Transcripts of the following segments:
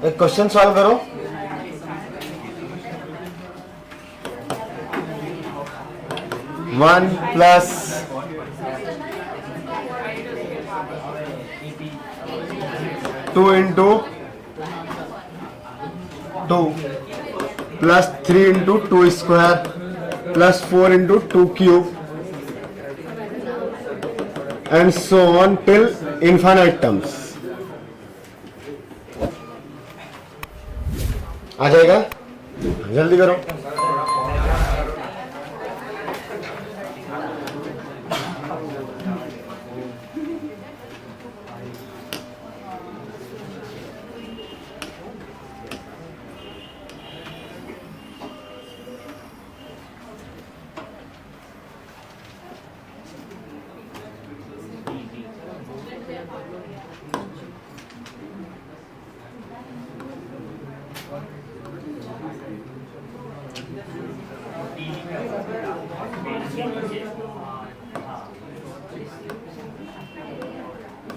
एक question solve करो। One plus two into two plus 3 into two square plus 4 into two cube and so on till infinite terms. आ जाएगा, जल्दी करो।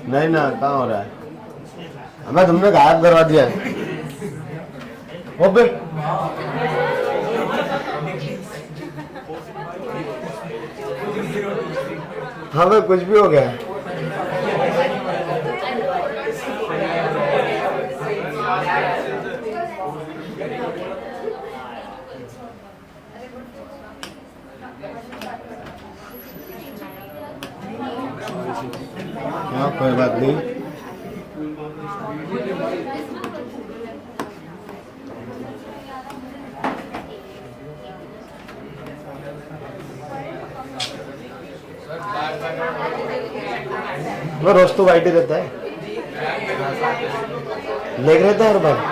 नहीं ना, कहाँ हो रहा है? हमें तुमने गायब करवा दिया है। ओबे हाँ भाई, कुछ भी हो गया। हाँ कोई बात नहीं। वो रोज तो वाइट ही रहता है, लेग रहता है हर बार।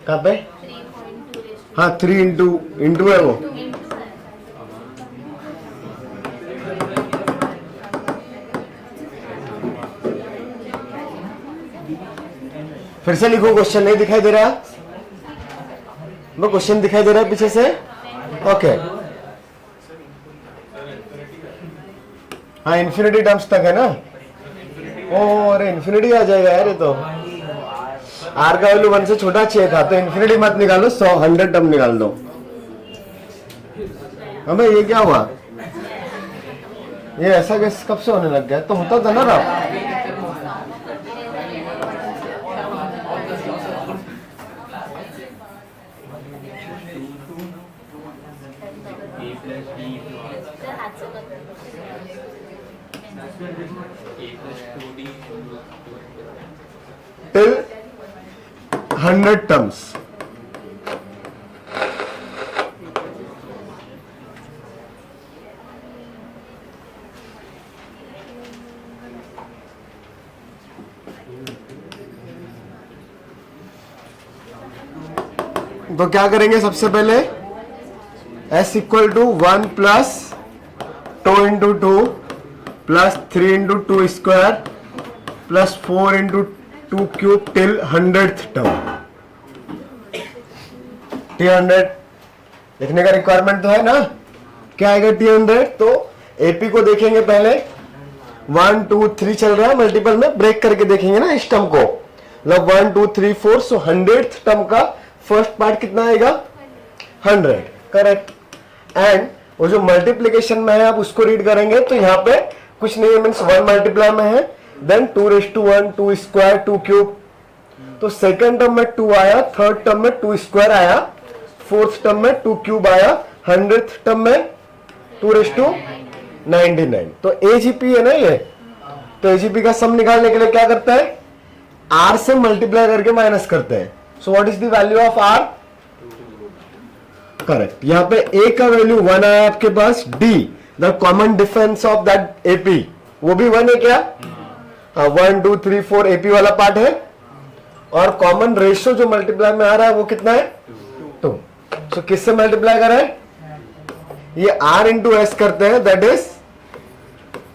कहाँ पे? हाँ 3 इंटू है वो। फिर से लिखो, क्वेश्चन नहीं दिखाई दे रहा? वो क्वेश्चन दिखाई दे रहा है पीछे से? ओके। हाँ इन्फिनिटी टर्म्स तक है ना? ओ अरे इन्फिनिटी आ जाएगा यार ये तो। आर का वैल्यू 1 से छोटा चाहिए था, तो इन्फिनिटी मत निकालो, 100 टर्म निकाल दो। अबे ये क्या हुआ? ये ऐसा कैसे कब से होने लग गया? तो होता था ना रहा। Till 100 terms. तो क्या करेंगे सबसे पहले? s equal to 1 plus 2 into two plus 3 into two square plus 4 into two cube till 100th term. 300 लिखने का रिक्वायरमेंट तो है ना? क्या आएगा 300? तो एपी को देखेंगे पहले, 1 2 3 चल रहा है, मल्टीपल में ब्रेक करके देखेंगे ना इस टर्म को। मतलब 1 2 3 4, सो 100th टर्म का फर्स्ट पार्ट कितना आएगा? 100, करेक्ट। एंड वो जो मल्टीप्लीकेशन में है आप उसको रीड करेंगे तो यहाँ पे कुछ नहीं है, मीन्स 1 मल्टीप्लाई में है, देन 2⁻1 2 स्क्वायर 2 क्यूब। तो सेकंड टर्म में 2 आया, थर्ड टर्म में 2 स्क्वायर आया, फोर्थ टर्म में 2 क्यूब आया, 100th टर्म में 2⁻99। तो एजीपी है ना ये। तो एजीपी का सम निकालने के लिए क्या करता है? आर से मल्टीप्लाई करके माइनस करते हैं। So what is the value of R? Correct. यहां पे ए का वैल्यू 1 आया आपके पास, D the common difference of that AP, वो भी 1 है क्या? हाँ 1 2 3 4 एपी वाला पार्ट है, और कॉमन रेशियो जो मल्टीप्लाई में आ रहा है वो कितना है? 2। सो किससे मल्टीप्लाई कर रहे हैं? ये r इंटू एस करते हैं, दैट इज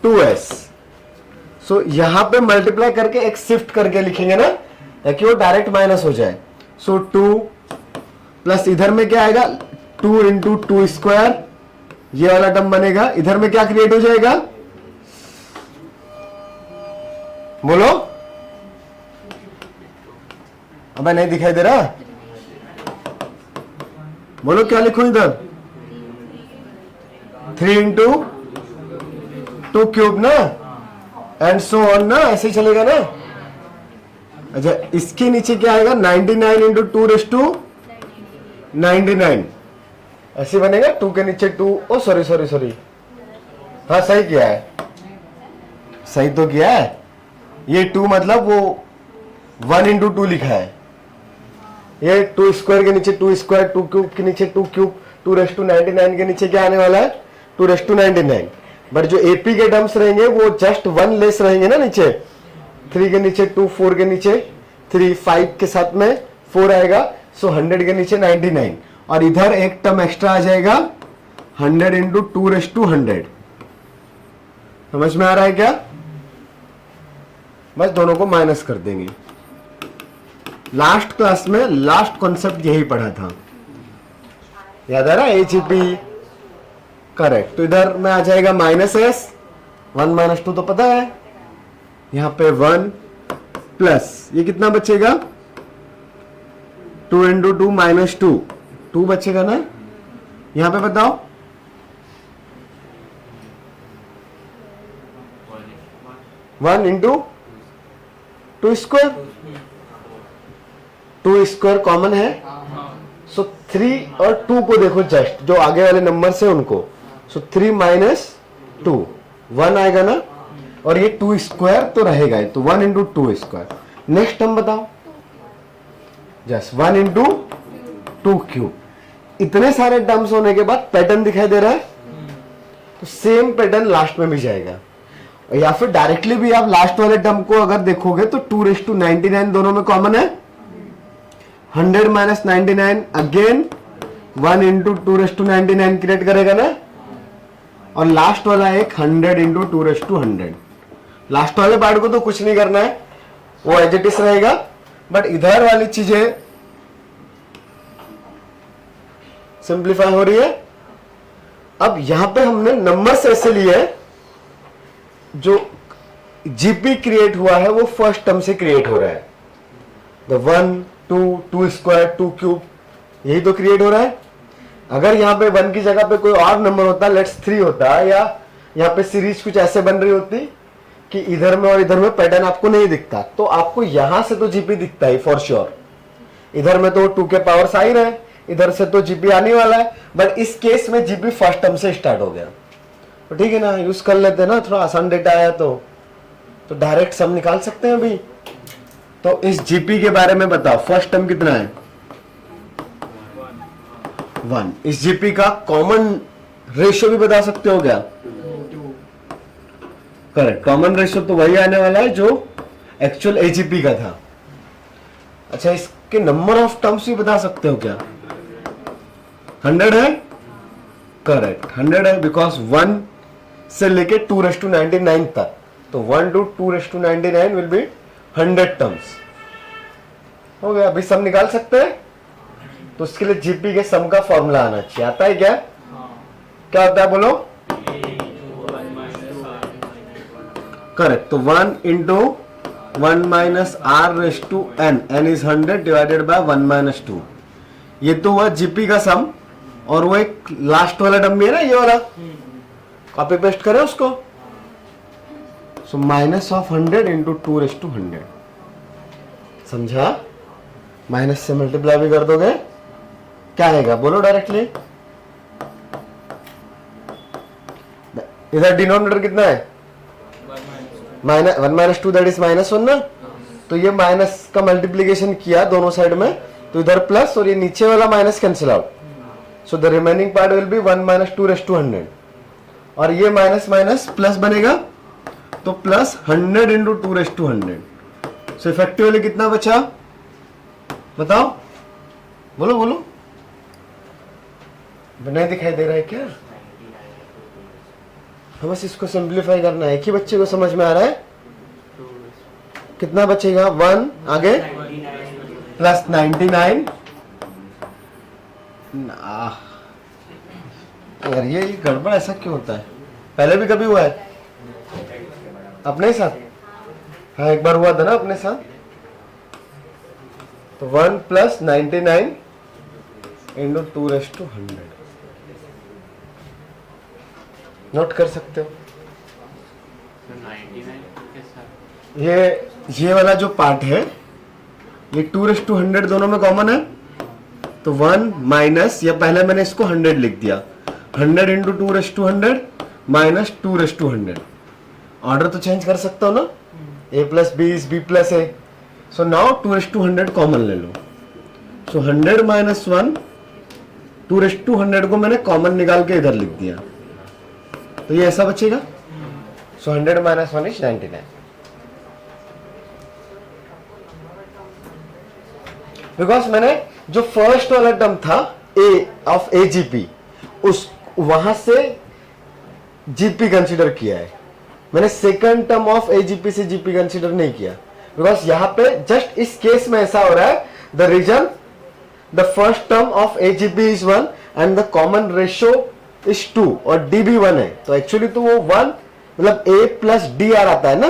2s। सो यहाँ पे मल्टीप्लाई करके एक शिफ्ट करके लिखेंगे ना, ताकि वो डायरेक्ट माइनस हो जाए। सो 2 प्लस इधर में क्या आएगा, 2 इंटू 2 स्क्वायर, ये वाला टर्म बनेगा। इधर में क्या क्रिएट हो जाएगा, बोलो। अब नहीं दिखाई दे रहा, बोलो क्या लिखूं इधर, 3 इंटू 2 क्यूब ना, एंड सो ऑन ना, ऐसे ही चलेगा ना। अच्छा, इसके नीचे क्या आएगा, 99 इंटू 2 रेस टू 99, ऐसे बनेगा। 2 के नीचे 2, ओ सॉरी सॉरी सॉरी, हाँ सही किया है, सही तो किया है। ये 2 मतलब वो 1 इंटू 2 लिखा है। ये 2 स्क्वायर के नीचे 2 स्क्वायर, 2 क्यूब के नीचे 2 क्यूब, 2 रेस टू 99 के नीचे क्या आने वाला है, 2 रेस टू 99। बट जो एपी के टर्म्स रहेंगे वो जस्ट 1 लेस रहेंगे ना नीचे, 3 के नीचे 2, 4 के नीचे 3, 5 के साथ में 4 आएगा। सो 100 के नीचे 99, और इधर एक टर्म एक्स्ट्रा आ जाएगा 100 इंटू 2 रेस टू 100। समझ में आ रहा है क्या, बस दोनों को माइनस कर देंगे। लास्ट क्लास में लास्ट कॉन्सेप्ट यही पढ़ा था, याद आ रहा है, एचईपी, करेक्ट। तो इधर में आ जाएगा माइनस एस, 1 माइनस 2 तो पता है, यहां पे 1 प्लस ये कितना बचेगा, 2 इंटू 2 माइनस 2 बचेगा ना। यहां पे बताओ, one into 2 square, 2 square common है। सो 3 और 2 को देखो, जस्ट जो आगे वाले नंबर से उनको, सो 3 माइनस 2 1 आएगा ना, और ये 2 स्क्वायर तो रहेगा, तो 1 इंटू 2 स्क्वायर। नेक्स्ट टर्म बताओ, जस्ट 1 इंटू 2 क्यूब। इतने सारे टर्म्स होने के बाद पैटर्न दिखाई दे रहा है, तो सेम पैटर्न लास्ट में भी जाएगा। या फिर डायरेक्टली भी आप लास्ट वाले टर्म को अगर देखोगे तो 2 रेस टू 99 दोनों में कॉमन है, 100 minus 99 again 1 into 2 raise to 99 create करेगा ना, और लास्ट वाला एक 100 इंटू 2 रेस टू 100। लास्ट वाले पार्ट को तो कुछ नहीं करना है, वो एज इट इज रहेगा, बट इधर वाली चीजें सिंप्लीफाई हो रही है। अब यहां पे हमने नंबर्स ऐसे लिए हैं, जो जीपी क्रिएट हुआ है वो फर्स्ट टर्म से क्रिएट हो रहा है, द 1 2 2 स्क्वायर 2 क्यूब, यही तो क्रिएट हो रहा है। अगर यहाँ पे 1 की जगह पे कोई और नंबर होता, लेट्स 3 होता, या यहाँ पे सीरीज कुछ ऐसे बन रही होती कि इधर में और इधर में पैटर्न आपको नहीं दिखता, तो आपको यहां से तो जीपी दिखता है फॉर श्योर। इधर में तो 2 के पावर्स आ ही रहे, इधर से तो जीपी आने वाला है, बट इस केस में जीपी फर्स्ट टर्म से स्टार्ट हो गया, तो ठीक है ना, यूज कर लेते हैं ना, थोड़ा आसान डेटा आया तो डायरेक्ट सम निकाल सकते हैं अभी। तो इस जीपी के बारे में बताओ, फर्स्ट टर्म कितना है, 1। इस जीपी का कॉमन रेशियो भी बता सकते हो क्या, करेक्ट, कॉमन रेशियो तो वही आने वाला है जो एक्चुअल एजीपी का था। अच्छा, इसके नंबर ऑफ टर्म्स भी बता सकते हो क्या, 100 है, करेक्ट 100 है, बिकॉज 1 से लेके 2 रेस टू 99 तक, तो 1 two 2 raise to 99 will be 100 terms. हो गया, अभी सम निकाल सकते हैं। तो उसके लिए जीपी के सम का फॉर्मूला आना चाहिए, आता है क्या, क्या होता है बोलो, करेक्ट। तो 1 into 1 minus r raise to n, n is 100 divided by 1 minus 2, ये तो हुआ जीपी का सम। और वो एक लास्ट वाला टर्म भी है ना, ये वाला, कॉपी पेस्ट करें उसको, so minus of 100 into 2 raise to 100, समझा, माइनस से मल्टीप्लाई भी कर दोगे, क्या आएगा बोलो डायरेक्टली। इधर डिनोमिनेटर कितना है, -1 माइनस 2 दैट इज -1 ना, तो ये माइनस का मल्टीप्लीकेशन किया दोनों साइड में, तो इधर प्लस और ये नीचे वाला minus cancel out, so the remaining part will be 1 minus 2 raise to 100, और ये माइनस माइनस प्लस बनेगा, तो plus 100 into 2 raise to 100। So effectively कितना बचा बताओ, बोलो बोलो, नहीं दिखाई दे रहा है क्या, बस इसको सिंप्लीफाई करना है, एक ही बच्चे को समझ में आ रहा है, कितना बचेगा 1 आगे प्लस 99 यार ये गड़बड़ ऐसा क्यों होता है? पहले भी कभी हुआ है अपने साथ? हाँ एक बार हुआ था ना अपने साथ। तो 1 प्लस 99 इंटू 2⁻100 नोट कर सकते हो। ये वाला जो पार्ट है ये 2⁻100 दोनों में कॉमन है, तो 1 माइनस, या पहले मैंने इसको 100 लिख दिया, 100 इंटू 2⁻100 माइनस 2⁻100। ऑर्डर तो चेंज कर सकता हो ना, a plus b is b plus a। So now 2⁻100 common ले लो। सो 100 माइनस 1, 2⁻100 को मैंने कॉमन निकाल के इधर लिख दिया, तो ये ऐसा बचेगा। सो 100 माइनस 1 इज 99। बिकॉज मैंने जो फर्स्ट वाला टर्म था a ऑफ AGP, उस वहां से GP कंसीडर किया है, मैंने सेकंड टर्म ऑफ AGP से GP कंसीडर नहीं किया। बिकॉज यहां पे जस्ट इस केस में ऐसा हो रहा है, the reason the first term of AGP is 1 and the common ratio is 2 और D भी 1 है, तो एक्चुअली तो वो 1 मतलब A प्लस DR आता है ना,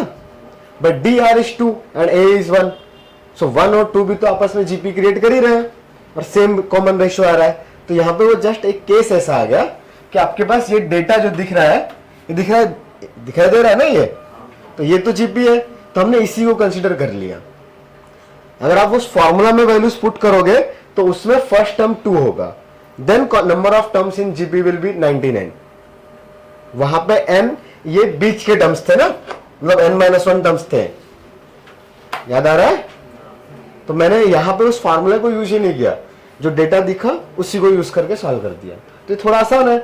but DR is 2 and A is 1। सो 1 और 2 भी तो आपस में GP क्रिएट कर ही रहे हैं और सेम कॉमन रेशियो आ रहा है। तो यहाँ पे वो जस्ट एक केस ऐसा आ गया कि आपके पास ये डेटा जो दिख रहा है, ये दिखाई दे रहा है ना, ये तो GP है, तो हमने इसी को कंसीडर कर लिया। अगर आप उस फॉर्मूला में वैल्यूज पुट करोगे तो उसमें फर्स्ट टर्म 2 होगा, then number of terms in GP will be 99। वहां पे n ये बीच के टर्म्स थे ना, मतलब n-1 टर्म्स थे, याद आ रहा है? तो मैंने यहां पे उस फार्मूला को यूज ही नहीं किया, जो डेटा दिखा उसी को यूज करके सॉल्व कर दिया। तो ये थोड़ा आसान है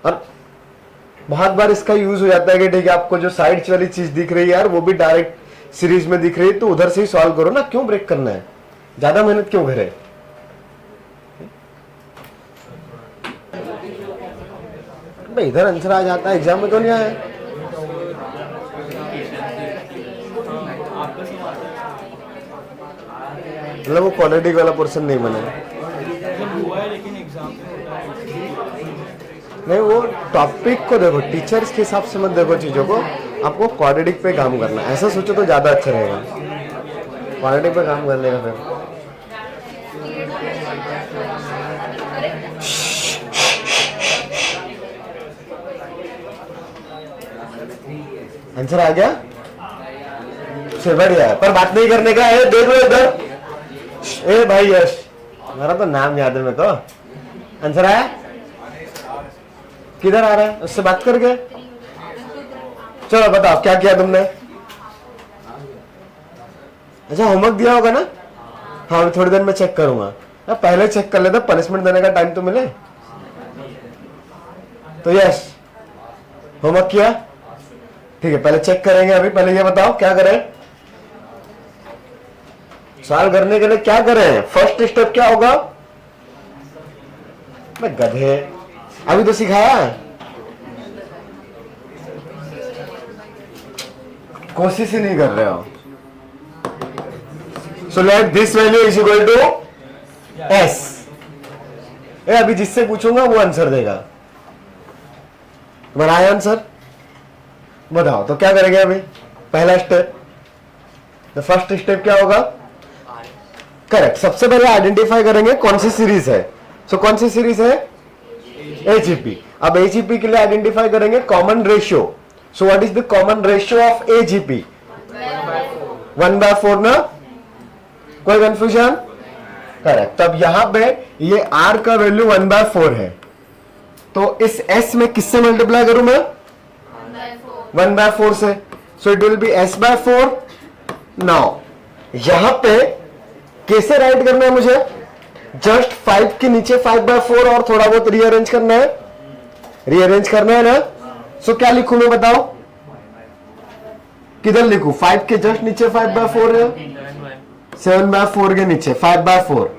और बहुत बार इसका यूज हो जाता है कि ठीक है आपको जो साइड्स वाली चीज दिख रही है यार वो भी डायरेक्ट सीरीज में दिख रही है, तो उधर से ही सॉल्व करो ना, क्यों ब्रेक करना है, ज्यादा मेहनत क्यों करे। भाई इधर आंसर आ जाता है, एग्जाम में तो नहीं आया। मतलब वो क्वाड्रेटिक वाला पोर्शन नहीं बना है, नहीं वो टॉपिक को देखो, टीचर्स के हिसाब से मत देखो चीजों को, आपको क्वाड्रेटिक पे काम करना है, ऐसा सोचो तो ज्यादा अच्छा रहेगा। क्वाड्रेटिक पे काम करने का फिर आंसर आ गया, से बढ़िया है, पर बात नहीं करने का है। देख लो इधर, ए भाई यश, हमारा तो नाम याद है मेरे को। आंसर आया, किधर आ रहा है, उससे बात करके। चलो बताओ क्या किया तुमने। अच्छा होमवर्क दिया होगा ना, हाँ थोड़ी देर में चेक करूंगा, पहले चेक कर लेता, पनिशमेंट देने का टाइम तो मिले। तो यस होमवर्क किया, ठीक है पहले चेक करेंगे। अभी पहले ये बताओ क्या करें, सॉल्व करने के लिए क्या करें। फर्स्ट स्टेप क्या होगा, मैं गधे अभी तो सिखाया, कोशिश ही नहीं कर रहे हो। So let this value is equal to S। अभी जिससे पूछूंगा वो आंसर देगा। तुम्हारा आया आंसर, बताओ तो क्या करेंगे। अभी पहला स्टेप, द फर्स्ट स्टेप क्या होगा, करेक्ट, सबसे पहले आइडेंटिफाई करेंगे कौन सी सीरीज है। सो कौन सी सीरीज है, AGP। अब AGP के लिए आइडेंटिफाई करेंगे common ratio. So what is the common ratio of AGP, 1/4 ना, कोई कंफ्यूजन, करेक्ट। तब यहां पे ये R का वैल्यू 1/4 है, तो इस S में किससे मल्टीप्लाई करूं मैं, 1/4 से। सो it will B S/4। Now यहां पे कैसे राइट करना है मुझे, जस्ट 5 के नीचे 5/4 और थोड़ा बहुत रीअरेंज करना है, ना। सो क्या लिखूं मैं बताओ, किधर लिखूं, 5 के जस्ट नीचे 5/4 है, 7/4 के नीचे 5/4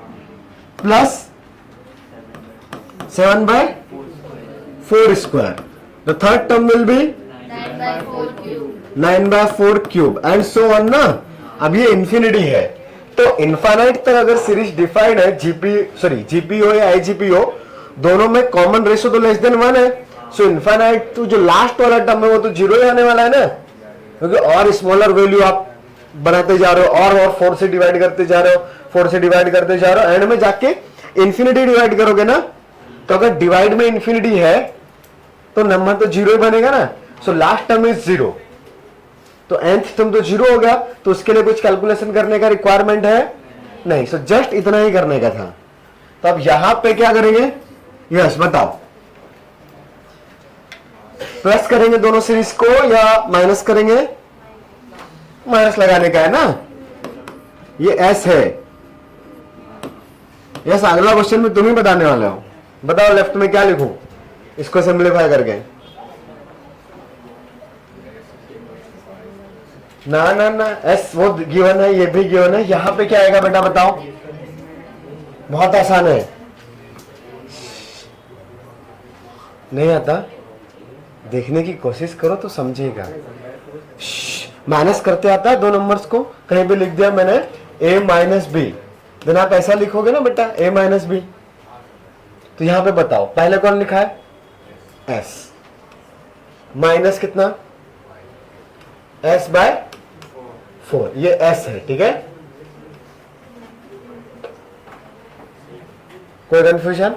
plus 7/4 square. The third term will be 9/4 cube and so on ना। अब ये इंफिनिटी है, तो इनफाइनाइट तक अगर सीरीज डिफाइंड है, जीपीओ या आईजीपीओ दोनों में कॉमन रेशियो तो लेस देन 1 है। सो इनफाइनाइट तो जो लास्ट वाला टर्म है वो तो जीरो ही आने वाला है ना, क्योंकि और स्मॉलर वैल्यू आप बनाते जा रहे हो और 4 से डिवाइड करते जा रहे हो, 4 से डिवाइड करते जा रहे हो, एंड में जाके इंफिनिटी डिवाइड करोगे ना, तो अगर डिवाइड में इंफिनिटी है तो नंबर तो जीरो ही बनेगा ना। So last term is zero, तो nth टर्म तो जीरो हो गया, तो उसके लिए कुछ कैलकुलेशन करने का रिक्वायरमेंट है नहीं। सो जस्ट इतना ही करने का था। तो अब यहां पे क्या करेंगे, यस बताओ, प्लस करेंगे दोनों सीरीज को या माइनस करेंगे? माइनस लगाने का है ना, ये एस है। यस, अगला क्वेश्चन में तुम ही बताने वाले हो। बताओ लेफ्ट में क्या लिखूं इसको सिंप्लीफाई करके? ना ना ना, एस वो गिवन है, ये भी गिवन है। यहां पे क्या आएगा बेटा बताओ? बहुत आसान है, नहीं आता? देखने की कोशिश करो तो समझेगा। माइनस करते आता है दो नंबर्स को, कहीं भी लिख दिया मैंने a माइनस बी, देन आप ऐसा लिखोगे ना बेटा a माइनस बी। तो यहां पे बताओ पहले कौन लिखा है? s माइनस कितना? s/4, ये s है, ठीक है। कोई कंफ्यूजन?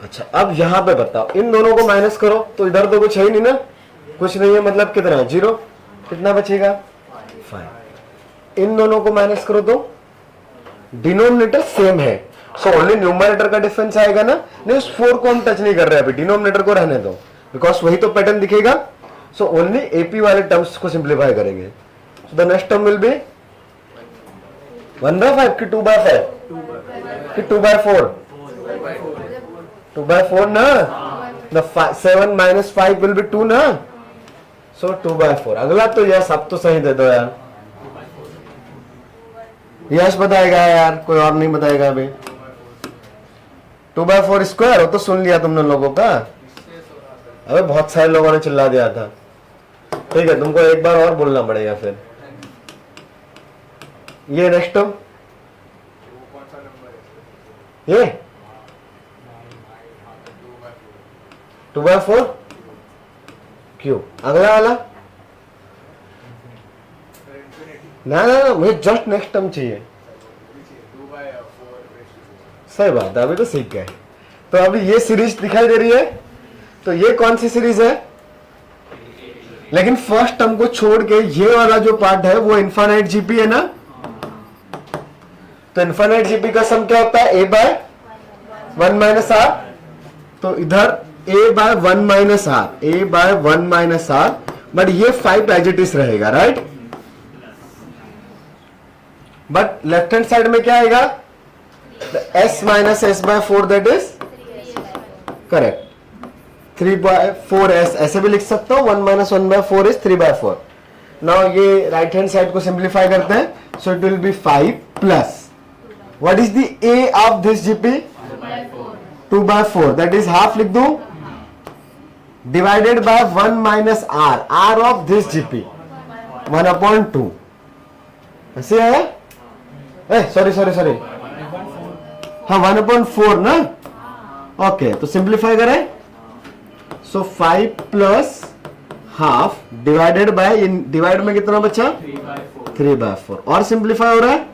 अच्छा, अब यहां पे बताओ, इन दोनों को माइनस करो तो इधर तो कुछ है ही नहीं ना, कुछ नहीं है, मतलब कितना? जीरो। कितना बचेगा? 5। इन दोनों को माइनस करो तो डिनोमिनेटर सेम है, सो ओनली न्यूमरेटर का डिफरेंस आएगा ना। नहीं, उस 4 को हम टच नहीं कर रहे अभी, डिनोमिनेटर को रहने दो, बिकॉज वही तो पैटर्न दिखेगा। सो ओनली एपी वाले टर्म्स को सिंप्लीफाई करेंगे। So the next term will be 1/5 कि 2/5 कि 2/4? 2/4 ना, the 7 - 5 will be 2 ना, so 2/4। अगला तो यस, अब तो सही दे दो यार। यस बताएगा यार, कोई और नहीं बताएगा अभी। 2/4 स्क्वायर हो तो सुन लिया तुमने लोगों का? अबे बहुत सारे लोगों ने चिल्ला दिया था। ठीक है, तुमको एक बार और बोलना पड़ेगा फिर। ये नेक्स्ट टर्म, ये 2/4 क्यूब। अगला वाला ना ना ना, मुझे जस्ट नेक्स्ट टर्म चाहिए। सही बात है, अभी तो सीख गए। तो अभी ये सीरीज दिखाई दे रही है, तो ये कौन सी सीरीज है? लेकिन फर्स्ट टर्म को छोड़ के ये वाला जो पार्ट है वो इनफाइनाइट जीपी है ना। तो इनफाइनाइट जीपी का सम क्या होता है? a/1 - r। तो इधर a/1 - r, a/1 - r, but ये 5 एज इट इज रहेगा, right. But left hand side में क्या आएगा? s - s/4, that is correct. 3/4s ऐसे भी लिख सकता हूं, 1 - 1/4 इज 3/4। नाउ ये राइट हैंड साइड को सिंप्लीफाई करते हैं, सो it will B 5 plus what is the a of this GP? 2/4, that is half लिख दू, divided by 1 - r, r of this GP 1/2। ऐसे है? सॉरी, हाँ 1/4 ना। ओके, तो सिंप्लीफाई करें, सो 5 plus half divided by, divide में कितना बचा? 3/4। और सिंप्लीफाई हो रहा है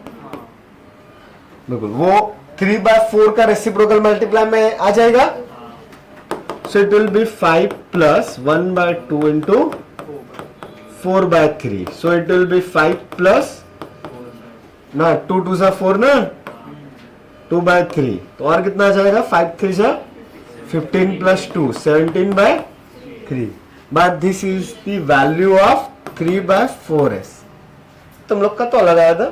बिल्कुल, वो 3/4 का रेसिप्रोकल मल्टीप्लाई में आ जाएगा। सो it will B 5 plus 1/2 into 4/3। So it will B 5 plus ना 2 2 सा 4 ना, 2/3। तो और कितना आ जाएगा? 5 3 सा 15 plus 2 17/3। But this is the value of 3/4s। तुम लोग का तो अलग आया था।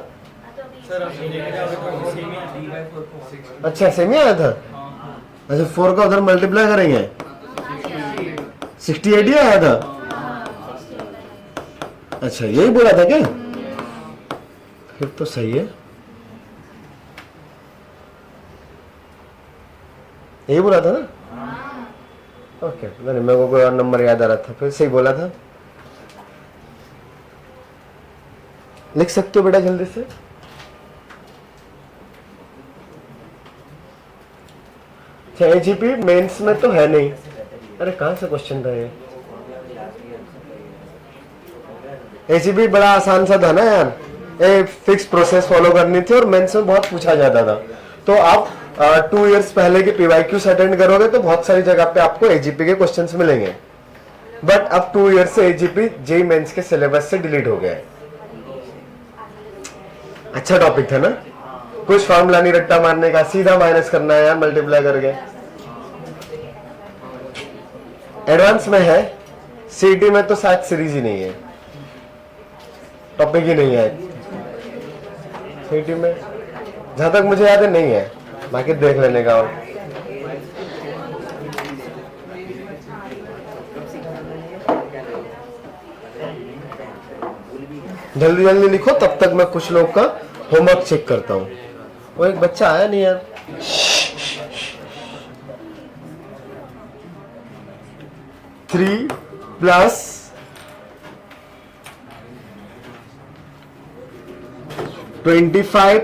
अच्छा, सेम ही आया था। अच्छा, 4 का उधर मल्टीप्लाई करेंगे, 68 ही आया था। अच्छा, यही बोला था क्या? फिर तो सही है, यही बोला था ना। ओके, मेरे को कोई और नंबर याद आ रहा था, फिर सही बोला था। लिख सकते हो बेटा जल्दी से? अच्छा एजीपी मेंस में तो है नहीं। अरे कहां से क्वेश्चन था ये? एजीपी बड़ा आसान सा था ना यार, एक फिक्स प्रोसेस फॉलो करनी थी और मेंस में बहुत पूछा जाता था। तो आप 2 इयर्स पहले के पीवाईक्यूज अटेंड करोगे तो बहुत सारी जगह पे आपको एजीपी के क्वेश्चंस मिलेंगे, बट अब 2 इयर्स से एजीपी जेई मेंस के सिलेबस से डिलीट हो गया है। अच्छा टॉपिक था ना, कुछ फॉर्मूला नहीं रट्टा मारने का, सीधा माइनस करना है यार मल्टीप्लाई करके। एडवांस में है, सीटी में तो शायद सीरीज ही नहीं है, टॉपिक ही नहीं है सीटी में, जहां तक मुझे याद है नहीं है, बाकी देख लेने का। और जल्दी जल्दी लिखो, तब तक मैं कुछ लोग का होमवर्क चेक करता हूँ। वो एक बच्चा आया नहीं यार, three plus 25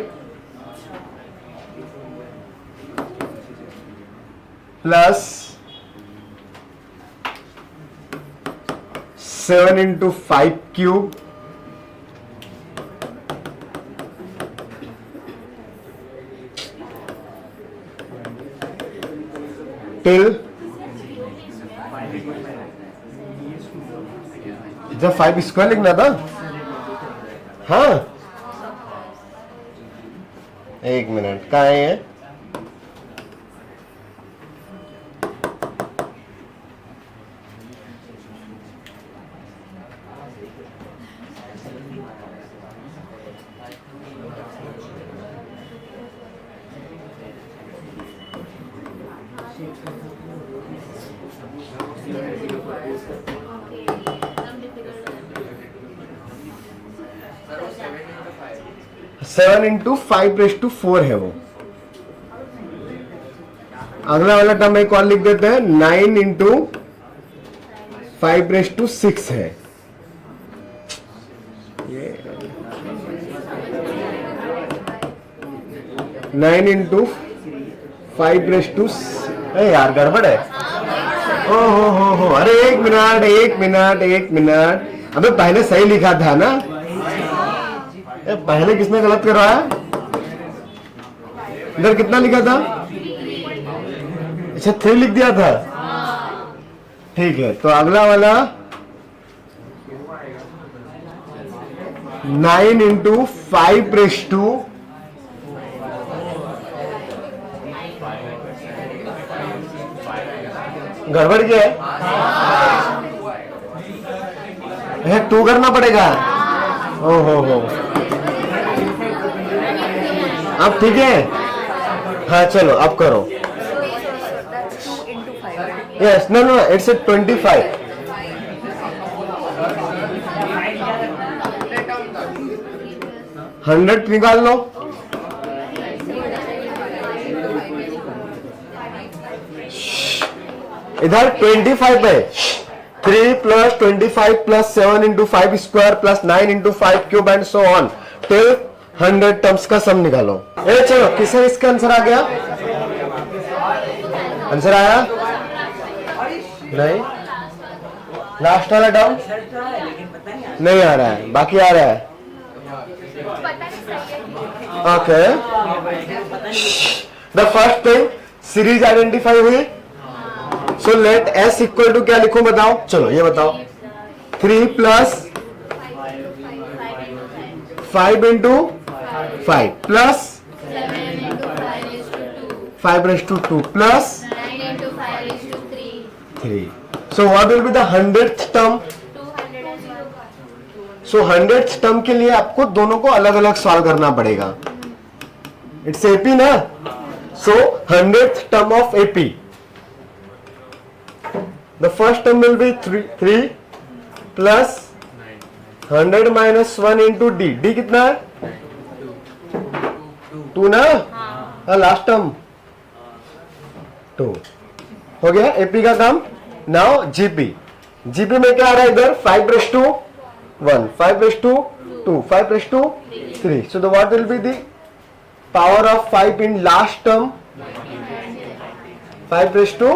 plus 7 into 5 cube till जब 5 स्क्वायर लिखना था। हाँ एक मिनट, कहाँ है? सेवन इंटू 5⁴ है वो। अगला वाला टर्म एक और लिख देते हैं, 9 इंटू 5⁶ है ये। 9 इंटू 5⁵ यार गड़बड़ है। हो अरे एक मिनट, अबे पहले सही लिखा था ना, पहले किसने गलत करवाया? इधर कितना लिखा था? अच्छा 3 लिख दिया था, ठीक है। तो अगला वाला 9 इंटू 5⁵ गड़बड़ क्या है? 2 करना पड़ेगा। हो अब ठीक है। हाँ चलो अब करो। Yes no it's 25। हंड्रेड निकाल लो। इधर 25 है। 3 plus 25 plus 7 into 5 square plus 9 into 5 cube and so on till 100 terms का सम निकालो। चलो किसे इसका आंसर आ गया? आंसर आया नहीं? लास्ट वाला टर्म नहीं आ रहा है, बाकी आ रहा है। Okay the first thing series identify हुई। So let S equal to क्या लिखूं बताओ? चलो ये बताओ, 3 plus 5 into 5 plus 5⁵2 plus 3। So what will be the 100th term? So 100th term के लिए आपको दोनों को अलग अलग सॉल्व करना पड़ेगा। इट्स एपी ना, so 100th term of AP, the first term will be 3 plus 100 minus 1 into D। D कितना है? 2 ना? हाँ लास्ट टर्म 2 हो गया एपी का काम। नाउ जीपी, जीपी में क्या आ रहा है इधर? 5⁵1 5⁵2 2, 5 raised to 3. So the what will be the power of 5 in last term? 5 raised to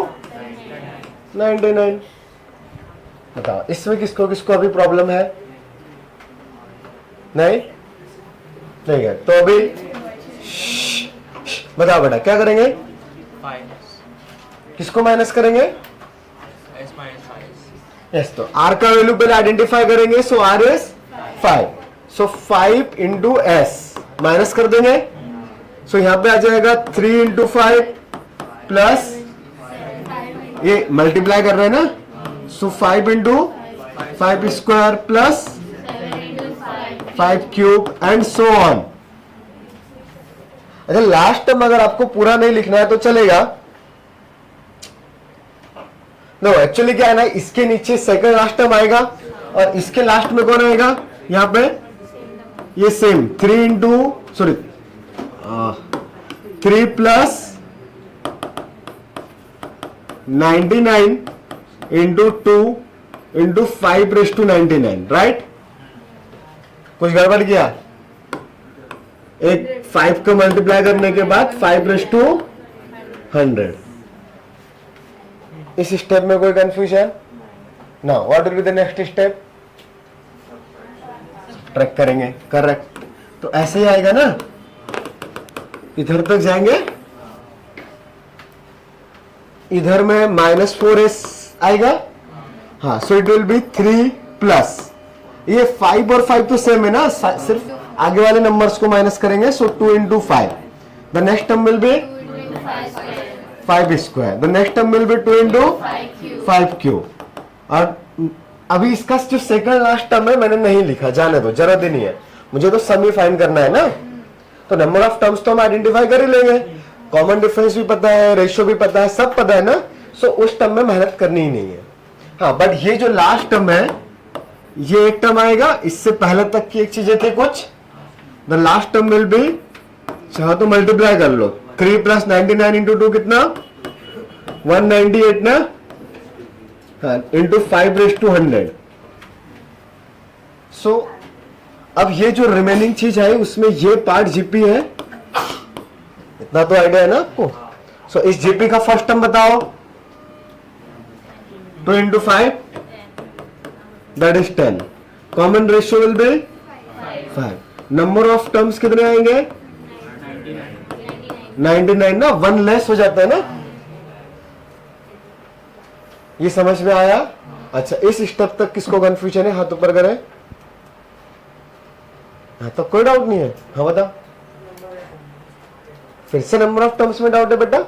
99. बताओ इसमें किसको किसको अभी प्रॉब्लम है? नहीं नहीं है तो अभी बताओ बेटा क्या करेंगे? किसको माइनस करेंगे? यस तो r का वैल्यू पहले आइडेंटिफाई करेंगे. सो r is 5. So 5 into S minus कर देंगे. सो यहां पे आ जाएगा 3 इंटू 5 प्लस ये मल्टीप्लाई कर रहे हैं ना. सो 5 into 5 square plus 5 cube and so on. अच्छा लास्ट टर्म अगर आपको पूरा नहीं लिखना है तो चलेगा. नो एक्चुअली क्या है ना, इसके नीचे सेकंड लास्ट टर्म आएगा और इसके लास्ट में कौन आएगा? यहां पे ये same 3 into sorry 3 plus 99 into 2 into 5 raise to 99. Right? कुछ गड़बड़ किया? एक 5 को मल्टीप्लाई करने के बाद 5 रेस टू 100. इस स्टेप में कोई confusion? Now what will be the next step? Track करेंगे. करेक्ट. तो ऐसे ही आएगा ना, इधर तक जाएंगे, इधर में -4s आएगा. हाँ सो इट विल बी 3 प्लस ये 5 और 5 तो सेम है ना, सिर्फ आगे वाले नंबर्स को माइनस करेंगे. सो 2 into 5. The next term will be 5 square. The next term will be 2 into 5 cube. और अभी इसका जो सेकंड लास्ट टर्म है मैंने नहीं लिखा, जाने दो, जरूरत ही नहीं है. मुझे तो सम ही फाइंड करना है ना. तो नंबर ऑफ टर्म्स तो हम आइडेंटिफाई कर ही लेंगे. कॉमन डिफरेंस भी पता है, रेशियो भी पता है, सब पता है ना. सो उस टर्म में मेहनत करनी ही नहीं है. हाँ बट ये जो लास्ट टर्म है, ये एक टर्म आएगा. इससे पहले तक की एक चीजें थी कुछ. The last term will be, चाहो तो मल्टीप्लाई कर लो. 3 प्लस 99 इंटू 2 कितना? 198 ना. हाँ इंटू 5 रेस टू 100. सो अब ये जो रिमेनिंग चीज है उसमें ये पार्ट जीपी है. इतना तो आइडिया है ना आपको. सो इस जीपी का फर्स्ट टर्म बताओ. 2 into 5 that is 10. Common ratio will be 5. Number of terms कितने आएंगे? 99 ना. 1 लेस हो जाता है ना. ये समझ में आया? अच्छा इस स्टेप तक किसको कंफ्यूजन है? हाथ ऊपर करें. हाँ तो कोई डाउट नहीं है. हाँ बताओ. फिर से नंबर ऑफ टर्म्स में डाउट है बेटा?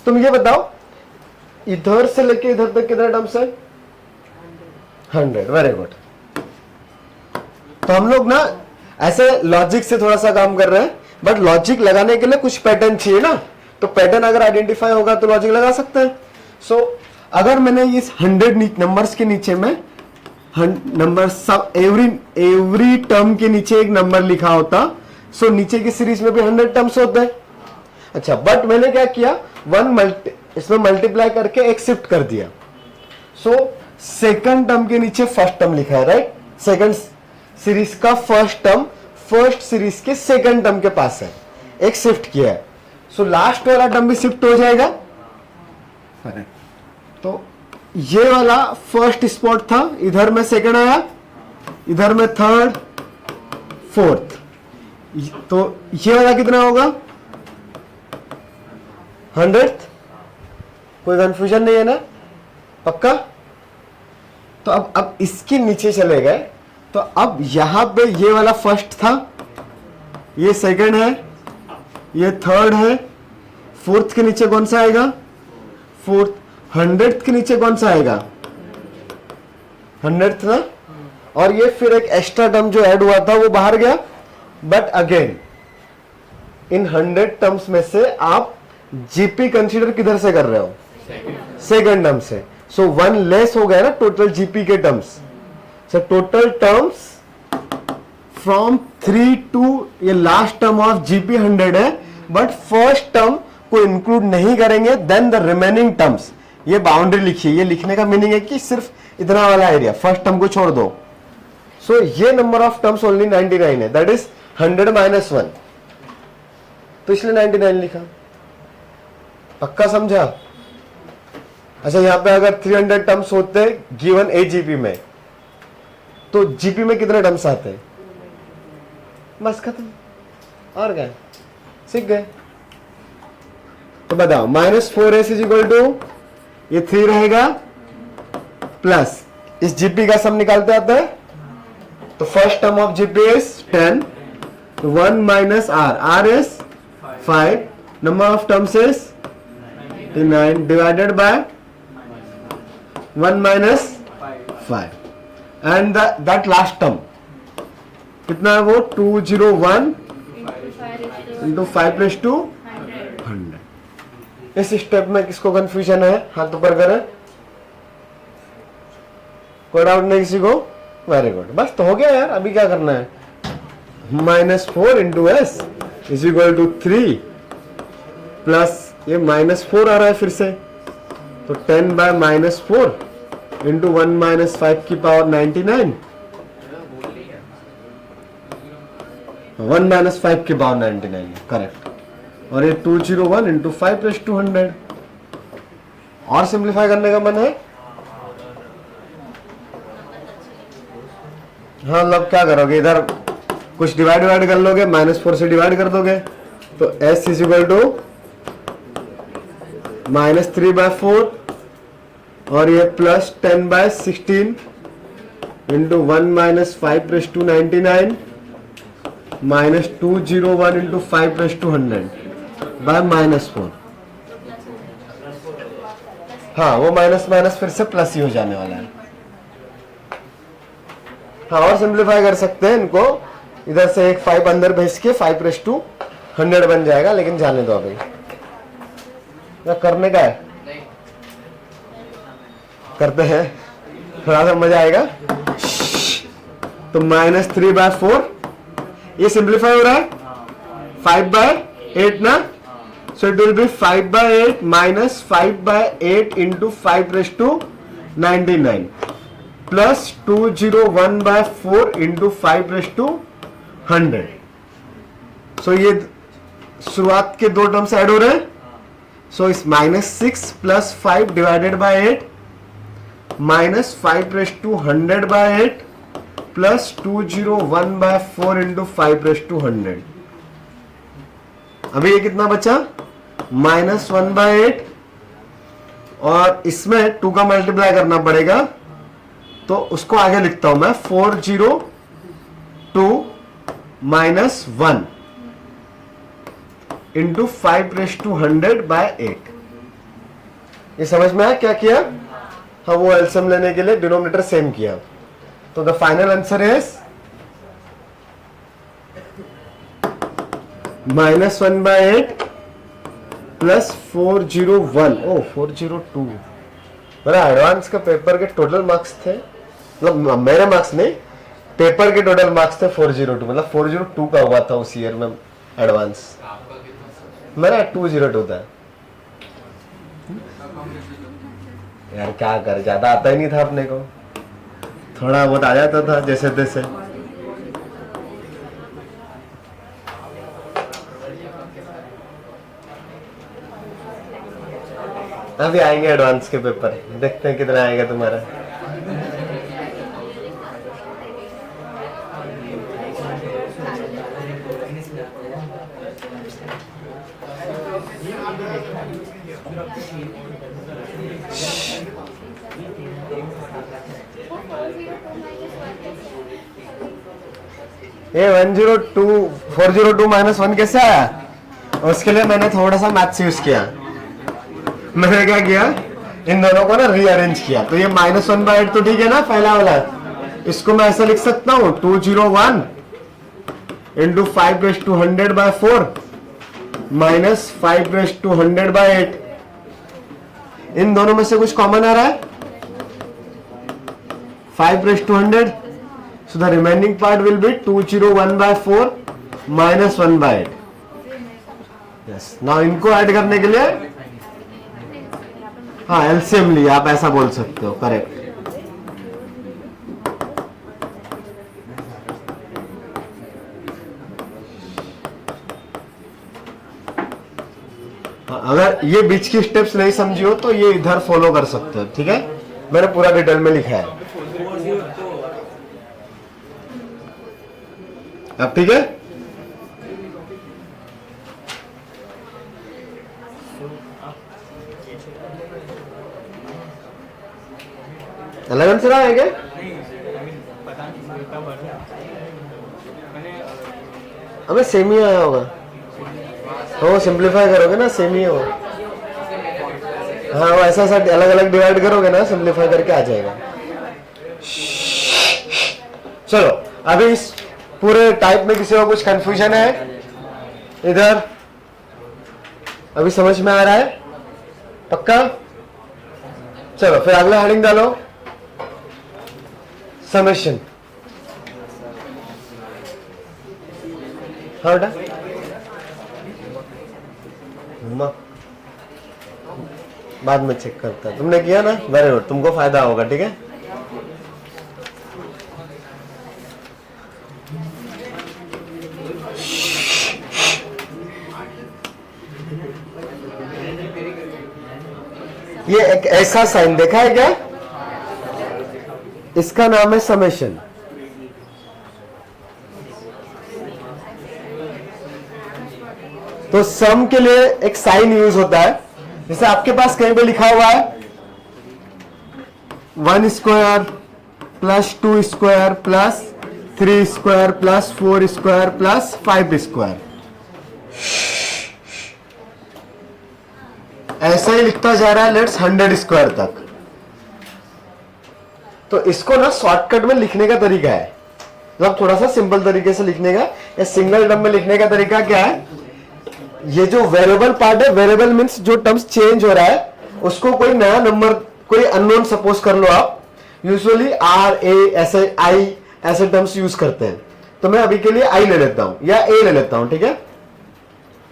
तुम ये बताओ इधर से लेके इधर तक कितने टर्म्स है? 100. Very good. तो हम लोग ना ऐसे लॉजिक से थोड़ा सा काम कर रहे हैं, बट लॉजिक लगाने के लिए कुछ पैटर्न चाहिए ना. तो पैटर्न अगर आइडेंटिफाई होगा तो लॉजिक लगा सकते हैं. सो अगर मैंने इस 100 नंबर्स के नीचे में नंबर सब एवरी टर्म के नीचे एक नंबर लिखा होता, सो नीचे की सीरीज में भी 100 टर्म्स होते हैं. अच्छा बट मैंने क्या किया, इसमें मल्टीप्लाई करके एक शिफ्ट कर दिया. सो सेकंड टर्म के नीचे फर्स्ट टर्म लिखा है. राइट? सेकंड सीरीज का फर्स्ट टर्म फर्स्ट सीरीज के सेकंड टर्म के पास है, एक शिफ्ट किया है. सो लास्ट वाला टर्म भी शिफ्ट हो जाएगा. तो ये वाला फर्स्ट स्पॉट था, इधर में सेकंड आया, इधर में थर्ड, फोर्थ. तो ये वाला कितना होगा? 100th. कोई कंफ्यूजन नहीं है ना? पक्का? तो अब इसके नीचे चले गए. तो अब यहां पे ये वाला फर्स्ट था, ये सेकंड है, ये थर्ड है. फोर्थ के नीचे कौन सा आएगा? फोर्थ. 100th के नीचे कौन सा आएगा? 100th ना. और ये फिर एक एक्स्ट्रा टर्म जो ऐड हुआ था वो बाहर गया. बट अगेन इन 100 टर्म्स में से आप जीपी कंसीडर किधर से कर रहे हो? सेकंड टर्म से. सो 1 लेस हो गया ना टोटल जीपी के terms. So total terms from 3 to ये लास्ट टर्म ऑफ जीपी 100 है, बट फर्स्ट टर्म को इंक्लूड नहीं करेंगे. देन द रिमेनिंग टर्म्स, ये बाउंड्री लिखिए. ये लिखने का मीनिंग है कि सिर्फ इतना वाला एरिया, फर्स्ट टर्म को छोड़ दो. सो ये नंबर ऑफ टर्म्स ओनली 99 है, दैट इज 100 माइनस 1, तो इसलिए 99 लिखा। पक्का समझा? अच्छा, यहां पे अगर 300 टर्म्स होते गिवन ए जीपी में, तो जीपी में कितने टर्म्स आते हैं? बस खत्म, और क्या, सीख गए। तो बताओ, -4s इज इक्वल टू, ये 3 रहेगा प्लस इस जीपी का सम निकालते आते हैं, तो first term of GP is 10, 1 minus r, r is 5, number of terms is 9 divided by 1 minus 5, and that last term कितना है वो 201 इंटू 5/100। इस स्टेप में किसको कंफ्यूजन है? हाथ ऊपर करें। कोई डाउट नहीं किसी को? वेरी गुड, बस तो हो गया यार। अभी क्या करना है? -4 into s is equal to 3 plus ये -4 आ रहा है फिर से, तो 10 बाय -4 इंटू 1 माइनस 5 की पावर 99, 1 माइनस 5 की पावर 99, करेक्ट। और ये 201 इंटू 5/100। और सिंप्लीफाई करने का मन है? हाँ, मतलब क्या करोगे, इधर कुछ डिवाइड कर लोगे, -4 से डिवाइड कर दोगे, तो s इज इक्वल टू -3/4 और ये plus 10/16 into 1 minus 5/99 minus 201 into 5/100 by -4। हाँ, वो माइनस माइनस फिर से प्लस ही हो जाने वाला है। हाँ, और सिंप्लीफाई कर सकते हैं इनको, इधर से एक 5 अंदर भेज के 5/100 बन जाएगा, लेकिन जाने दो अभी। क्या करने का है? करते हैं, थोड़ा सा मजा आएगा। तो -3/4, ये सिंप्लीफाई हो रहा है 5/8 ना, सो it will B 5/8 minus 5/8 into 5/99 plus 201/4 into 5/100। सो ये शुरुआत के दो टर्म्स ऐड हो रहे हैं, सो इस -6 plus 5 divided by 8 minus 5/100/8 plus 201/4 into 5/100। अभी ये कितना बचा? -1/8, और इसमें 2 का मल्टीप्लाई करना पड़ेगा, तो उसको आगे लिखता हूं मैं 402 माइनस 1 इंटू 5/100/8। ये समझ में आया क्या किया? हाँ, वो एलसीएम लेने के लिए डिनोमिनेटर सेम किया। तो the final answer is -1/8 plus 401, ओ 402। मेरा एडवांस का पेपर के टोटल मार्क्स थे, मतलब मेरे मार्क्स नहीं, पेपर के टोटल मार्क्स थे 402, मतलब 402 का हुआ था उस ईयर में एडवांस। मेरा 202 था यार, क्या कर, ज्यादा आता ही नहीं था अपने को, थोड़ा बहुत आ जाता था जैसे तैसे। अभी आएंगे एडवांस के पेपर, देखते हैं कितना आएगा तुम्हारा। ये 402 माइनस 1 कैसे आया? उसके लिए मैंने थोड़ा सा मैथ्स यूज किया। मैंने क्या किया, इन दोनों को ना रीअरेंज किया। तो ये -1/8 तो ठीक है ना, पहला वाला, इसको मैं ऐसा लिख सकता हूँ 201 इंटू 5/100/4 माइनस 5/100/8। इन दोनों में से कुछ कॉमन आ रहा है 5/100, so the remaining part will be 201/4 minus 1/8. yes, now इनको ऐड करने के लिए हाँ एलसीएम लिया, आप ऐसा बोल सकते हो, करेक्ट। अगर ये बीच की स्टेप्स नहीं समझी हो तो ये इधर फॉलो कर सकते हो, ठीक है। मैंने पूरा डिटेल में लिखा है। अब ठीक है, अलग आंसर आएगा। हमें सेम ही आया होगा, तो सिंप्लीफाई करोगे ना सेम ही होगा। हाँ वो ऐसा अलग अलग डिवाइड करोगे ना, सिंप्लीफाई करके आ जाएगा। चलो अभी इस पूरे टाइप में किसी को कुछ कंफ्यूजन है इधर? अभी समझ में आ रहा है पक्का? चलो फिर अगला हेडिंग डालो, समेशन। हाँ बेटा बाद में चेक करता है। तुमने किया ना, वेरी गुड, तुमको फायदा होगा, ठीक है। ये एक ऐसा साइन देखा है क्या? इसका नाम है समेशन। तो सम के लिए एक साइन यूज होता है, जैसे आपके पास कहीं पे लिखा हुआ है 1 square plus 2 square plus 3 square plus 4 square plus 5 square, ऐसा ही लिखता जा रहा है लेट्स 100 स्क्वायर तक। तो इसको ना शॉर्टकट में लिखने का तरीका है, मतलब थोड़ा सा सिंपल तरीके से लिखने का या सिंगल टर्म में लिखने का तरीका क्या है? ये जो वेरिएबल पार्ट है, वेरिएबल मींस जो टर्म्स चेंज हो रहा है, उसको कोई नया नंबर, कोई अननोन सपोज कर लो आप। यूजुअली आर ए ऐसे आई ऐसे टर्म्स यूज करते हैं, तो मैं अभी के लिए आई ले लेता हूं या ए ले लेता हूं, ठीक है।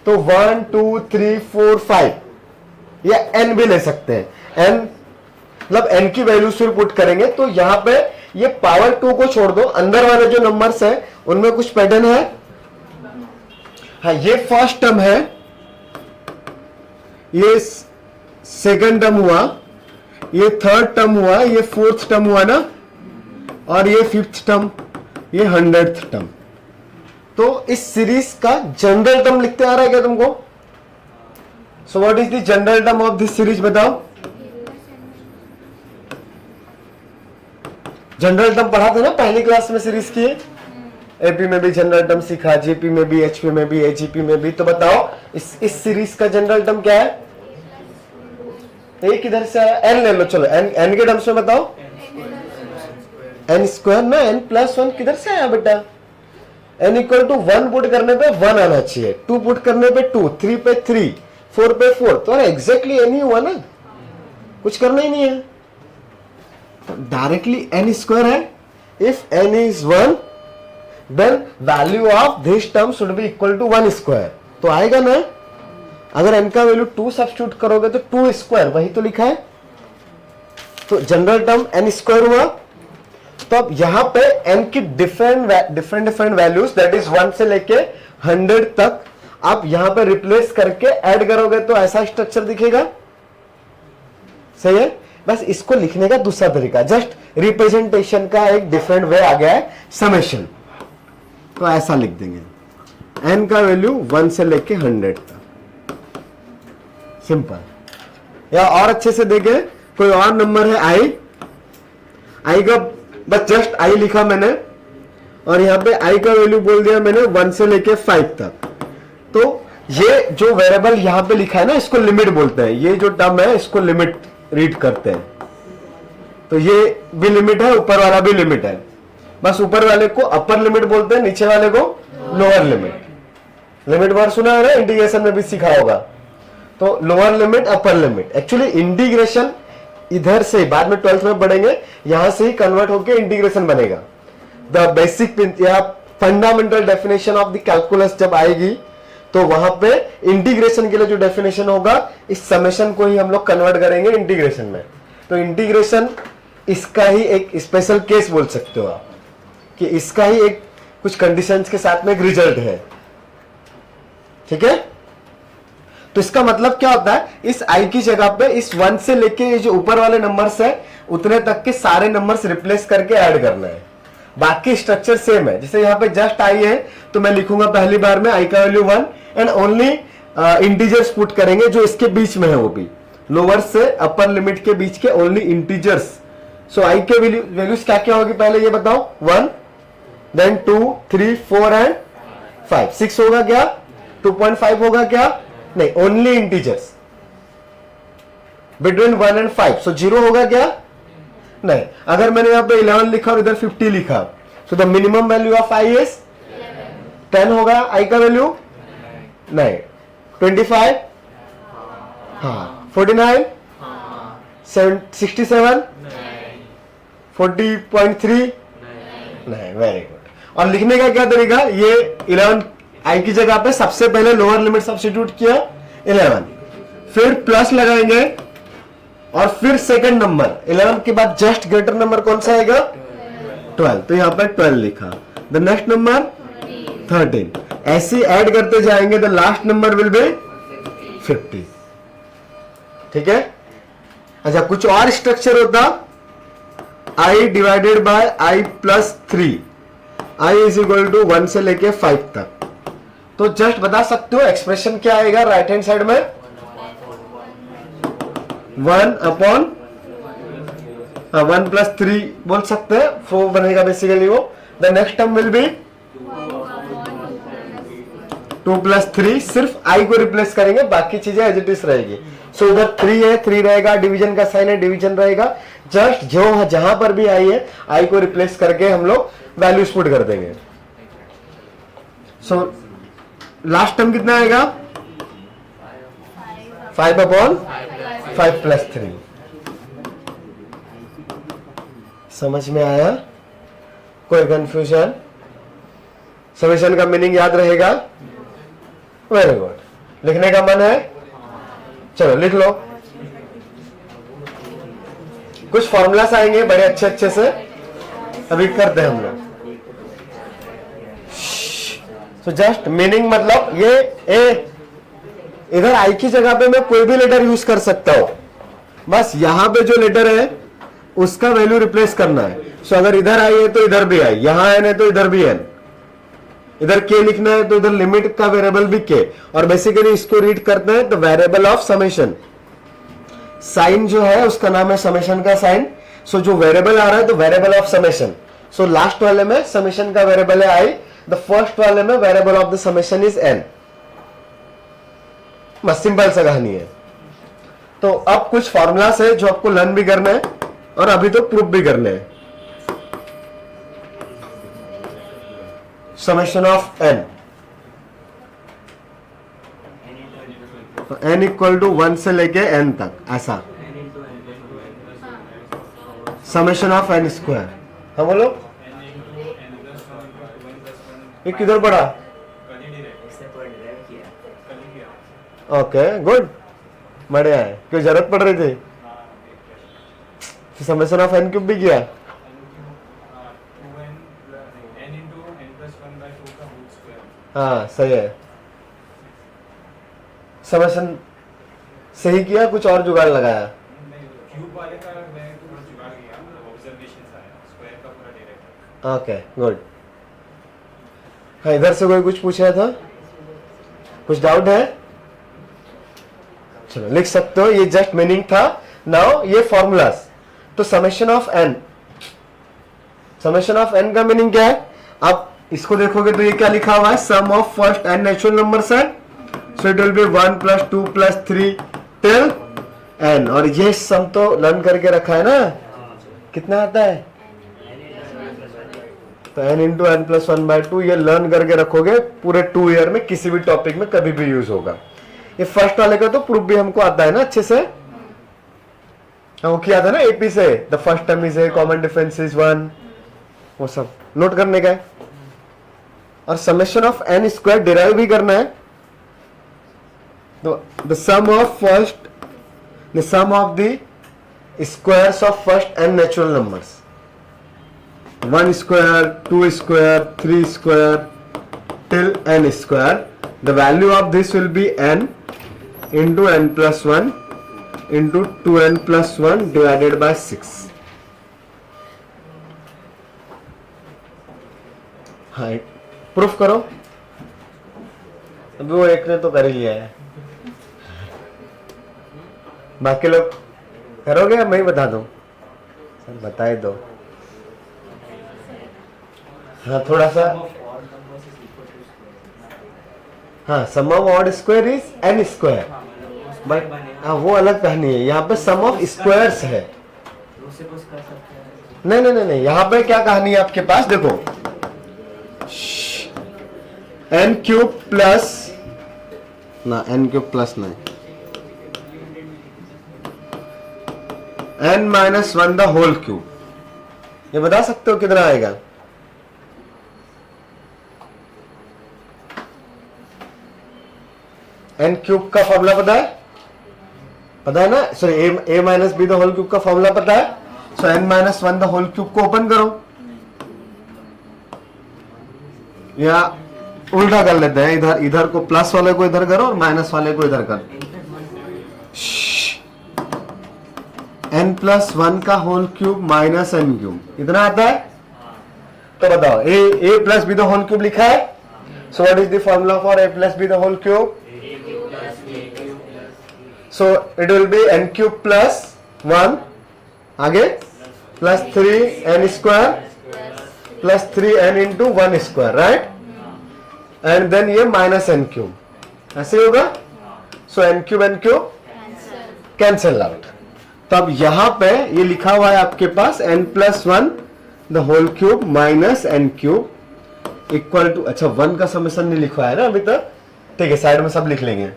तो 1 2 3 4 5 या एन भी ले सकते हैं। एन मतलब एन की वैल्यूज फिर पुट करेंगे, तो यहां पे ये पावर 2 को छोड़ दो, अंदर वाले जो नंबर्स है उनमें कुछ पैटर्न है। हाँ ये फर्स्ट टर्म है, ये सेकंड टर्म हुआ, ये थर्ड टर्म हुआ, ये फोर्थ टर्म हुआ ना, और ये फिफ्थ टर्म, ये 100th टर्म। तो इस सीरीज का जनरल टर्म लिखते आ रहा है क्या तुमको? सो what is the general term of this series, बताओ। जनरल टर्म पढ़ा थे ना पहली क्लास में सीरीज की, एपी में भी जनरल टर्म सीखा, जीपी में भी, एचपी में भी, एजीपी में भी। तो बताओ इस सीरीज का जनरल टर्म क्या है? एक इधर से आया, एन ले लो, चलो एन के टर्म्स में बताओ। एन स्क्वायर ना, एन प्लस 1 किधर से आया बेटा? एन इक्वल टू 1 पुट करने पे 1 आना चाहिए, 2 पुट करने पे 2, 3 पे 3, 4 पे 4, तो एग्जैक्टली एन ही हुआ ना, कुछ करना ही नहीं है। डायरेक्टली एन स्क्वायर है। If n is 1 then value of this term should be equal to 1 square, तो आएगा ना। अगर n का वैल्यू 2 सब्स्टिट्यूट करोगे तो 2 स्क्वायर, वही तो लिखा है। तो जनरल टर्म n स्क्वायर हुआ। तो अब यहां पे n की डिफरेंट वैल्यूज, दैट इज 1 से लेके 100 तक आप यहां पे रिप्लेस करके ऐड करोगे तो ऐसा स्ट्रक्चर दिखेगा, सही है। बस इसको लिखने का दूसरा तरीका, जस्ट रिप्रेजेंटेशन का एक डिफरेंट वे आ गया है, समेशन। तो ऐसा लिख देंगे n का वैल्यू 1 से लेके 100 तक, सिंपल। या और अच्छे से देखें, कोई और नंबर है आई का बस जस्ट आई लिखा मैंने, और यहां पे आई का वैल्यू बोल दिया मैंने 1 से लेके 5 तक। तो ये जो वेरिएबल यहां पे लिखा है ना, इसको लिमिट बोलते हैं। ये जो टर्म है इसको लिमिट रीड करते हैं। तो ये भी लिमिट है, ऊपर वाला भी लिमिट है। बस ऊपर वाले को अपर लिमिट बोलते हैं, नीचे वाले को लोअर लिमिट। लिमिट बार सुना है ना, इंटीग्रेशन में भी सीखा होगा। तो lower limit, upper limit. Actually integration इधर से बाद में 12th में पढ़ेंगे, यहां से ही कन्वर्ट होकर इंटीग्रेशन बनेगा। द बेसिक या fundamental definition of the calculus जब आएगी तो वहां पे इंटीग्रेशन के लिए जो डेफिनेशन होगा, इस समेशन को ही हम लोग कन्वर्ट करेंगे इंटीग्रेशन में। तो इंटीग्रेशन इसका ही एक स्पेशल केस बोल सकते हो आप, कि इसका ही एक कुछ कंडीशंस के साथ में एक रिजल्ट है, ठीक है। तो इसका मतलब क्या होता है, इस आई की जगह पे इस 1 से लेके ये जो ऊपर वाले नंबर्स है उतने तक के सारे नंबर्स रिप्लेस करके ऐड करना है। बाकी स्ट्रक्चर सेम है। जैसे यहाँ पे जस्ट आई है तो मैं लिखूंगा पहली बार में आई का value 1 and only integers put करेंगे जो इसके बीच में है, वो भी लोअर से अपर लिमिट के बीच के ओनली इंटीजर्स। सो आई के वैल्यूज क्या क्या होगी पहले ये बताओ, 1 देन 2 3 4 एंड 5। 6 होगा क्या, 2.5 होगा क्या, नहीं, ओनली इंटीजर्स बिटवीन 1 एंड 5। सो 0 होगा क्या, नहीं। अगर मैंने यहां पे 11 लिखा और इधर 50 लिखा, so the minimum value of I is 10 होगा आई का वैल्यू, नहीं। 25, हाँ। 49, 67, 40.3, नहीं। Very good. और लिखने का क्या तरीका, ये 11 आई की जगह पे सबसे पहले लोअर लिमिट सब्स्टिट्यूट किया 11, फिर प्लस लगाएंगे और फिर सेकंड नंबर 11 के बाद जस्ट ग्रेटर नंबर कौन सा आएगा, 12। तो यहां पर 12 लिखा। The next number 13। ऐसे ऐड करते जाएंगे, the last number will be 50। ठीक है। अच्छा, कुछ और स्ट्रक्चर होता, I divided by I plus 3, I is equal to 1 से लेके 5 तक। तो जस्ट बता सकते हो एक्सप्रेशन क्या आएगा राइट हैंड साइड में, 1 अपॉन 1 प्लस 3 बोल सकते हैं, 4 बनेगा बेसिकली वो। The next term will be 2 plus 3, सिर्फ आई को रिप्लेस करेंगे, बाकी चीजें एज इट इज रहेगी। सो इधर 3 है, 3 रहेगा, डिवीजन का साइन है, डिवीजन रहेगा। जस्ट जो जहां पर भी आई है आई को रिप्लेस करके हम लोग वैल्यूज पुट कर देंगे। सो लास्ट टर्म कितना आएगा, 5 अपॉन 5 प्लस 3। समझ में आया, कोई कंफ्यूजन? समेशन का मीनिंग याद रहेगा, वेरी गुड। लिखने का मन है, चलो लिख लो। कुछ फॉर्मूलास आएंगे बड़े अच्छे अच्छे से, अभी करते हैं हम लोग। तो जस्ट मीनिंग मतलब ये ए, इधर आई की जगह पे मैं कोई भी लेटर यूज कर सकता हूं, बस यहां पे जो लेटर है उसका वैल्यू रिप्लेस करना है। सो अगर इधर आई है तो इधर भी आई, यहां एन है तो इधर भी एन, इधर के लिखना है तो इधर लिमिट का वेरिएबल भी के। और बेसिकली इसको रीड करते हैं तो वेरिएबल ऑफ समेशन, साइन जो है उसका नाम है समेशन का साइन। सो जो वेरिएबल आ रहा है तो variable of summation. So last वाले में समेशन का वेरिएबल है आई, द फर्स्ट वाले में variable of the summation is an. बस सिंपल सा कहानी है। तो अब कुछ फॉर्मूलास है जो आपको लर्न भी करना है और अभी तो प्रूफ भी करने हैं। Summation of n, n equal to 1 से लेके एन तक, ऐसा समेशन ऑफ एन स्क्वायर। हाँ बोलो, ये किधर पड़ा? ओके गुड, बढ़िया है। क्यों जरूरत पड़ रही थी? समेशन ऑफ एन क्यूब भी किया। हाँ सही है, समेशन सही किया, कुछ और जुगाड़ लगाया। Okay good. हाँ, इधर से कोई कुछ पूछ रहा था, कुछ डाउट है? चलो लिख सकते हो, ये जस्ट मीनिंग था। नाउ ये फॉर्मूलास, तो summation of n, summation of n का मीनिंग क्या है? आप इसको देखोगे तो ये क्या लिखा हुआ है, sum of first N natural numbers है। So it will be 1 plus 2 plus 3 till N. और ये सम तो लर्न करके रखा है ना, कितना आता है? तो एन इंटू एन प्लस 1/2, ये लर्न करके रखोगे, पूरे 2 ईयर में किसी भी टॉपिक में कभी भी यूज होगा। ये फर्स्ट वाले का तो प्रूफ भी हमको आता है ना अच्छे से, वो किया था ना एपी से, the first term is a common difference is 1, वो सब नोट करने का है। और summation of n square derive भी करना है। The sum of first, the sum of the squares of first N natural numbers, 1 square, 2 square, 3 square till n square. The value of this will be n into n plus one into 2n plus one divided by 6। हाँ proof करो। अभी वो एक ने तो कर ही लिया है, बाकी लोग करोगे या मैं ही बता दूं? सर बता ही दो। हाँ थोड़ा सा, हाँ sum of odd square is N square, but हाँ वो अलग कहानी है। यहाँ पे सम ऑफ स्क्वायर्स है। नहीं नहीं नहीं नहीं, यहाँ पे क्या कहानी है आपके पास, देखो एन क्यूब प्लस ना, एन क्यूब प्लस नहीं, n minus one the whole cube. ये बता सकते हो कितना आएगा? एन क्यूब का फॉर्मूला पता है? पता है ना? Sorry A minus B the whole cube का फॉर्मूला पता है? So N minus one the whole cube को ओपन करो, या उल्टा कर लेते हैं, इधर इधर को प्लस वाले को इधर करो और माइनस वाले को इधर करो। एन प्लस वन का whole cube minus N cube इतना आता है। तो बताओ A plus B the whole cube लिखा है, so what is the formula for A plus B the whole cube? So it will be N cube plus one, आगे plus 3n square plus 3n into one square, right? And then ये minus N cube, ऐसे होगा। So N cube cancel out. तो अब यहां पे ये लिखा हुआ है आपके पास n plus one the whole cube minus N cube equal to, अच्छा वन का समेशन नहीं लिखा है ना अभी तक, ठीक है साइड में सब लिख लेंगे।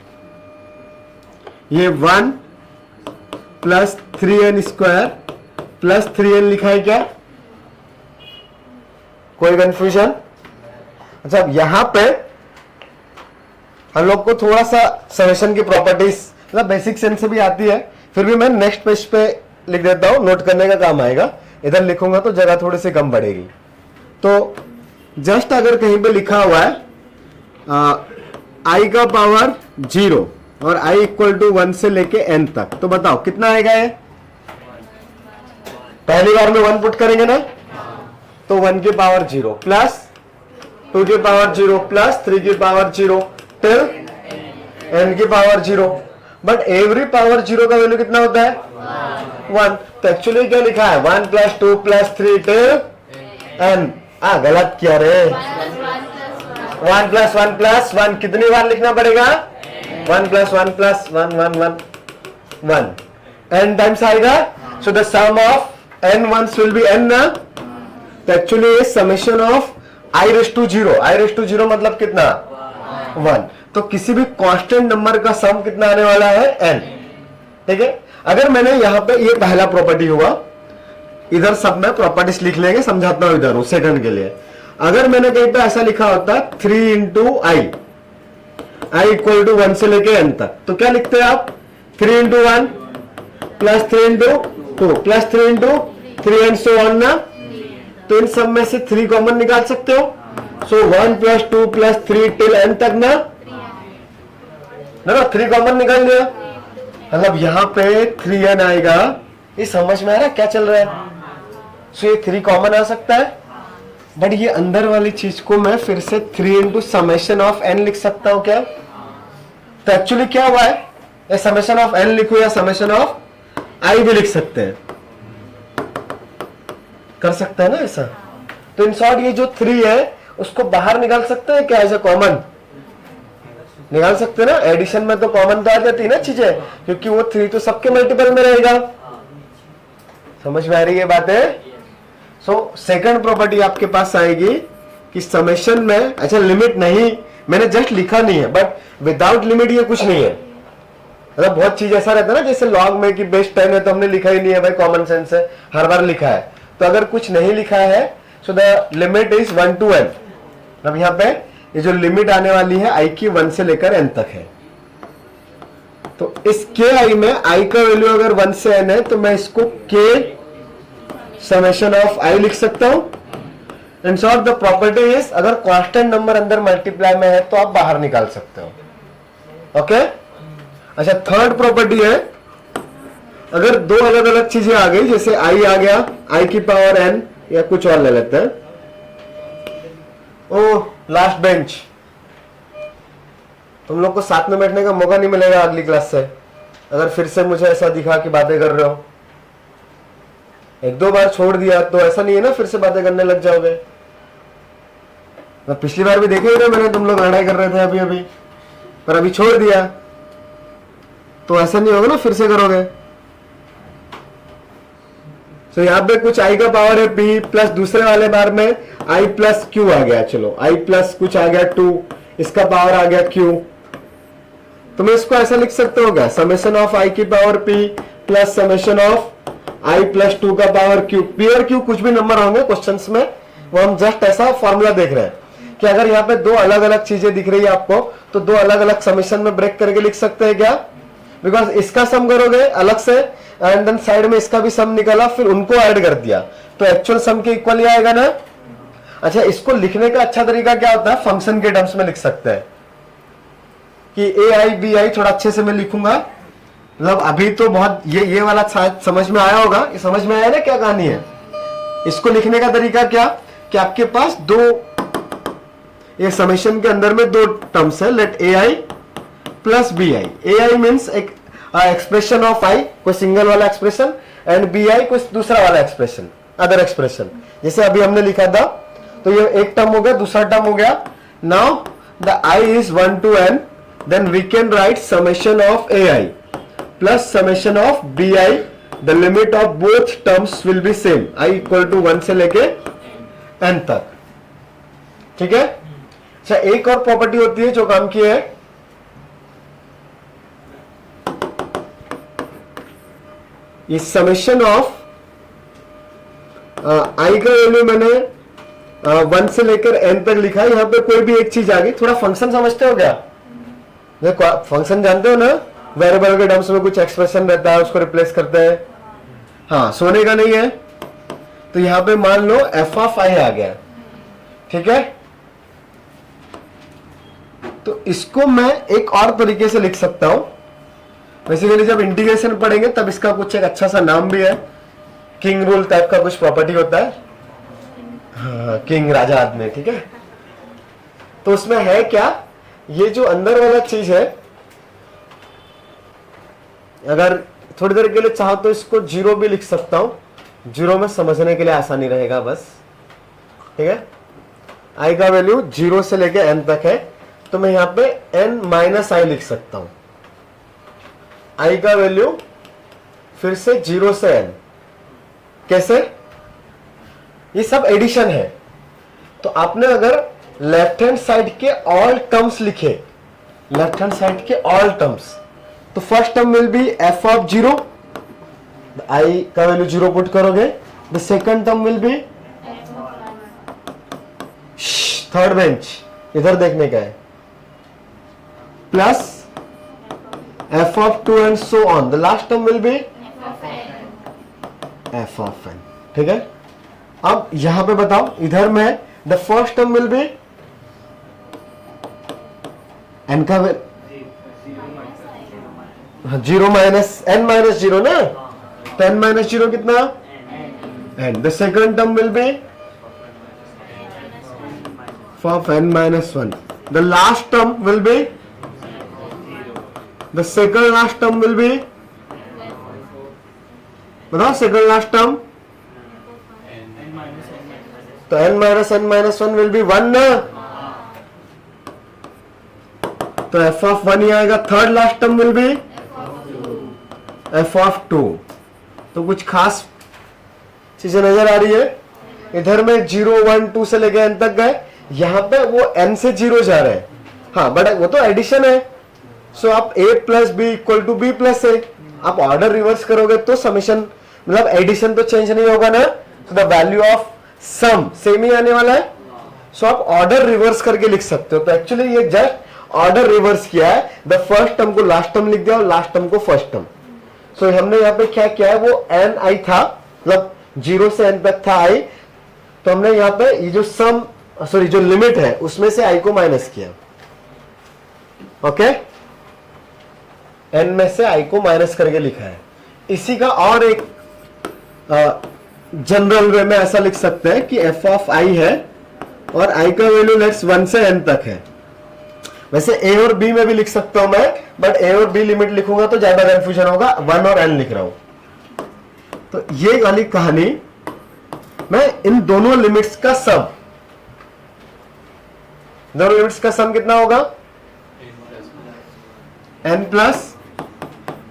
ये 1 plus 3n square plus 3n लिखा है क्या? कोई कंफ्यूजन? अच्छा अब यहां पे हम लोग को थोड़ा सा समेशन की प्रॉपर्टीज मतलब बेसिक सेंस से भी आती है, फिर भी मैं नेक्स्ट पेज पे लिख देता हूं, नोट करने का काम आएगा। इधर लिखूंगा तो जगह थोड़ी सी कम बढ़ेगी। तो जस्ट अगर कहीं पे लिखा हुआ है आई का पावर 0 और i इक्वल टू 1 से लेके n तक, तो बताओ कितना आएगा ये? पहली बार में 1 पुट करेंगे ना, तो 1 की पावर 0 प्लस 2 की पावर 0 प्लस 3 की पावर 0 टिल n की पावर 0। बट एवरी पावर 0 का वैल्यू कितना होता है? 1। तो एक्चुअली क्या लिखा है? 1 प्लस 2 प्लस 3 टिल n। गलत किया रे, 1 प्लस 1 प्लस 1 कितनी बार लिखना पड़ेगा? 1 प्लस 1 प्लस 1 1 1 1 n टाइम्स आएगा। So the sum of n ones will be n ना। तो एक्चुअली ये summation of i raise to 0, i raise to 0 मतलब कितना? 1। तो किसी भी कांस्टेंट नंबर का सम कितना आने वाला है? n, ठीक है। अगर मैंने यहां पे ये पहला प्रॉपर्टी हुआ, इधर सब में प्रॉपर्टीज लिख लेंगे, समझाता हूं इधर सेकंड के लिए। अगर मैंने कहीं पे ऐसा लिखा होता 3 इंटू आई इक्वल टू 1 से लेके n तक, तो क्या लिखते हैं आप? 3 into 1 plus 3 into 2 plus 3 into 3 and so on ना। तो इन सब में से 3 कॉमन निकाल सकते हो। सो 1 प्लस 2 प्लस 3 टिल n तक ना 3 कॉमन निकाल लिया, मतलब यहां पे 3n आएगा। ये समझ में आ रहा है क्या चल रहा है? सो ये 3 कॉमन आ सकता है, बट ये अंदर वाली चीज को मैं फिर से 3 इंटू समेशन ऑफ n लिख सकता हूं क्या? तो एक्चुअली क्या हुआ है, ये समेशन ऑफ n लिखो या समेशन ऑफ i भी लिख सकते हैं, कर सकते हैं ना ऐसा। तो इन शॉर्ट ये जो 3 है उसको बाहर निकाल सकते हैं क्या? एज ए कॉमन निकाल सकते हैं ना। एडिशन में तो कॉमन तो आ जाती है ना चीजें, क्योंकि वो 3 तो सबके मल्टीपल में रहेगा। समझ में आ रही है बातें? सो सेकंड प्रॉपर्टी आपके पास आएगी कि समेशन में, अच्छा लिमिट नहीं, मैंने जस्ट लिखा नहीं है, बट विदाउट लिमिट ये कुछ नहीं है। मतलब बहुत चीज ऐसा रहता है ना, जैसे लॉग में कि बेस 10 है तो हमने लिखा ही नहीं है भाई, कॉमन सेंस है, हर बार लिखा है। तो अगर कुछ नहीं लिखा है, so the limit is 1 to n। अब यहाँ पे ये जो लिमिट आने वाली है i की 1 से लेकर n तक है। तो इस k i में i का वैल्यू अगर 1 से n है, तो मैं इसको k समेशन ऑफ i लिख सकता हूं। In short the property is, अगर कांस्टेंट नंबर अंदर मल्टीप्लाई में है तो आप बाहर निकाल सकते हो। ओके अच्छा, थर्ड प्रॉपर्टी है, अगर दो अलग अलग चीजें आ गई, जैसे आई आ गया, आई की पावर एन, या कुछ और ले लेते हैं, ओ लास्ट बेंच, तुम लोग को साथ में बैठने का मौका नहीं मिलेगा अगली क्लास से अगर फिर से मुझे ऐसा दिखा कि बातें कर रहे हो। एक दो बार छोड़ दिया तो ऐसा नहीं है ना फिर से बातें करने लग जाओगे। मैं पिछली बार भी देखे ही ना, मैंने तुम लोग लड़ाई कर रहे थे अभी अभी, पर अभी छोड़ दिया तो ऐसा नहीं होगा ना फिर से करोगे। तो यहाँ पे कुछ आई का पावर है p प्लस दूसरे वाले बार में i प्लस क्यू आ गया, चलो i प्लस कुछ आ गया 2, इसका पावर आ गया q, तो मैं इसको ऐसा लिख सकते हो क्या, समेशन ऑफ i की power p plus summation of i plus 2 का पावर q। p और q कुछ भी नंबर होंगे क्वेश्चंस में, वो हम जस्ट ऐसा फॉर्मूला देख रहे हैं कि अगर यहाँ पे दो अलग अलग चीजें दिख रही है आपको तो दो अलग अलग समेशन में ब्रेक करके लिख सकते हैं क्या, बिकॉज इसका सम करोगे अलग से एंड देन साइड में इसका भी सम निकाला फिर उनको ऐड कर दिया तो एक्चुअल सम के इक्वल ही आएगा ना। अच्छा, इसको लिखने का अच्छा तरीका क्या होता है, फंक्शन के टर्म्स में लिख सकते हैं कि ए आई बी आई, थोड़ा अच्छे से मैं लिखूंगा, मतलब अभी तो बहुत ये वाला समझ में आया होगा, ये समझ में आया ना क्या कहानी है। इसको लिखने का तरीका क्या कि आपके पास दो, ये समेशन के अंदर में दो टर्म्स है, let a i plus b i. A i means एक एक्सप्रेशन ऑफ आई, कोई सिंगल वाला एक्सप्रेशन, एंड बी आई कोई दूसरा वाला एक्सप्रेशन, अदर एक्सप्रेशन, जैसे अभी हमने लिखा था। तो ये एक टर्म हो गया, दूसरा टर्म हो गया। Now the i is 1 to n, then we can write summation of a i plus summation of b i, the limit of both terms will be same, i equal to 1 से लेके n तक, ठीक है। अच्छा, एक और property होती है जो काम की है, ये समेशन ऑफ आई का वैल्यू मैंने 1 से लेकर n तक लिखा है, यहां पे कोई भी एक चीज आ गई। थोड़ा फंक्शन समझते हो क्या, फंक्शन जानते हो ना, वेरिएबल के टर्म्स में कुछ एक्सप्रेशन रहता है उसको रिप्लेस करते हैं। हाँ, सोने का नहीं है तो यहां पे मान लो एफ ऑफ आई आ गया, ठीक है। तो इसको मैं एक और तरीके से लिख सकता हूं, बेसिकली जब इंटीग्रेशन पढ़ेंगे तब इसका कुछ एक अच्छा सा नाम भी है, किंग रूल टाइप का कुछ प्रॉपर्टी होता है, हाँ, किंग राजा आदमी, ठीक है। तो उसमें है क्या, ये जो अंदर वाला चीज है, अगर थोड़ी देर के लिए चाहो तो इसको जीरो भी लिख सकता हूं, जीरो में समझने के लिए आसानी रहेगा बस, ठीक है। आई का वैल्यू 0 से लेके n तक है, तो मैं यहां पे n माइनस आई लिख सकता हूं। आई का वैल्यू फिर से 0 से n, कैसे, ये सब एडिशन है। तो आपने अगर लेफ्ट हैंड साइड के ऑल टर्म्स लिखे, लेफ्ट हैंड साइड के ऑल टर्म्स, तो first term will be F of 0, आई का वैल्यू 0 पुट करोगे, the second term will be, third bench इधर देखने का है, plus f of 2 and so on, the last term will be f of n, ठीक है। अब यहां पे बताओ, इधर में the first term will be n का 0 माइनस n माइनस 0 ना, तो n माइनस 0 कितना n, the second term will be of n minus 1, the last term will be, the second last term will be, बताओ second last term, तो n minus 1 will be 1 ना, तो f of 1 ही आएगा। Third last term will be f of 2। तो कुछ खास चीजें नजर आ रही है, इधर में 0 1 2 से लेके n तक गए, यहां पे वो n से 0 जा रहे हैं, हाँ बट वो तो एडिशन है। सो आप a plus B equal to B plus A, आप ऑर्डर रिवर्स करोगे तो समेशन, मतलब एडिशन तो चेंज नहीं होगा ना, तो the value of sum same ही आने वाला है। सो आप ऑर्डर रिवर्स करके लिख सकते हो। तो एक्चुअली ये जस्ट ऑर्डर रिवर्स किया है, द फर्स्ट टर्म को लास्ट टर्म लिख दिया और लास्ट टर्म को फर्स्ट टर्म। सो हमने यहाँ पे क्या किया है, वो एन आई था, मतलब 0 से n तक था i, तो हमने यहाँ पे ये जो सम, सॉरी जो लिमिट है उसमें से i को माइनस किया। ओके n में से i को माइनस करके लिखा है। इसी का और एक जनरल वे में ऐसा लिख सकते हैं कि f ऑफ i है और i का वैल्यू लेट्स 1 से n तक है। वैसे a और b में भी लिख सकता हूं मैं, बट a और b लिमिट लिखूंगा तो ज्यादा कंफ्यूजन होगा, 1 और n लिख रहा हूं। तो ये वाली कहानी मैं इन दोनों लिमिट्स का सम, दोनों लिमिट्स का सम कितना होगा, n प्लस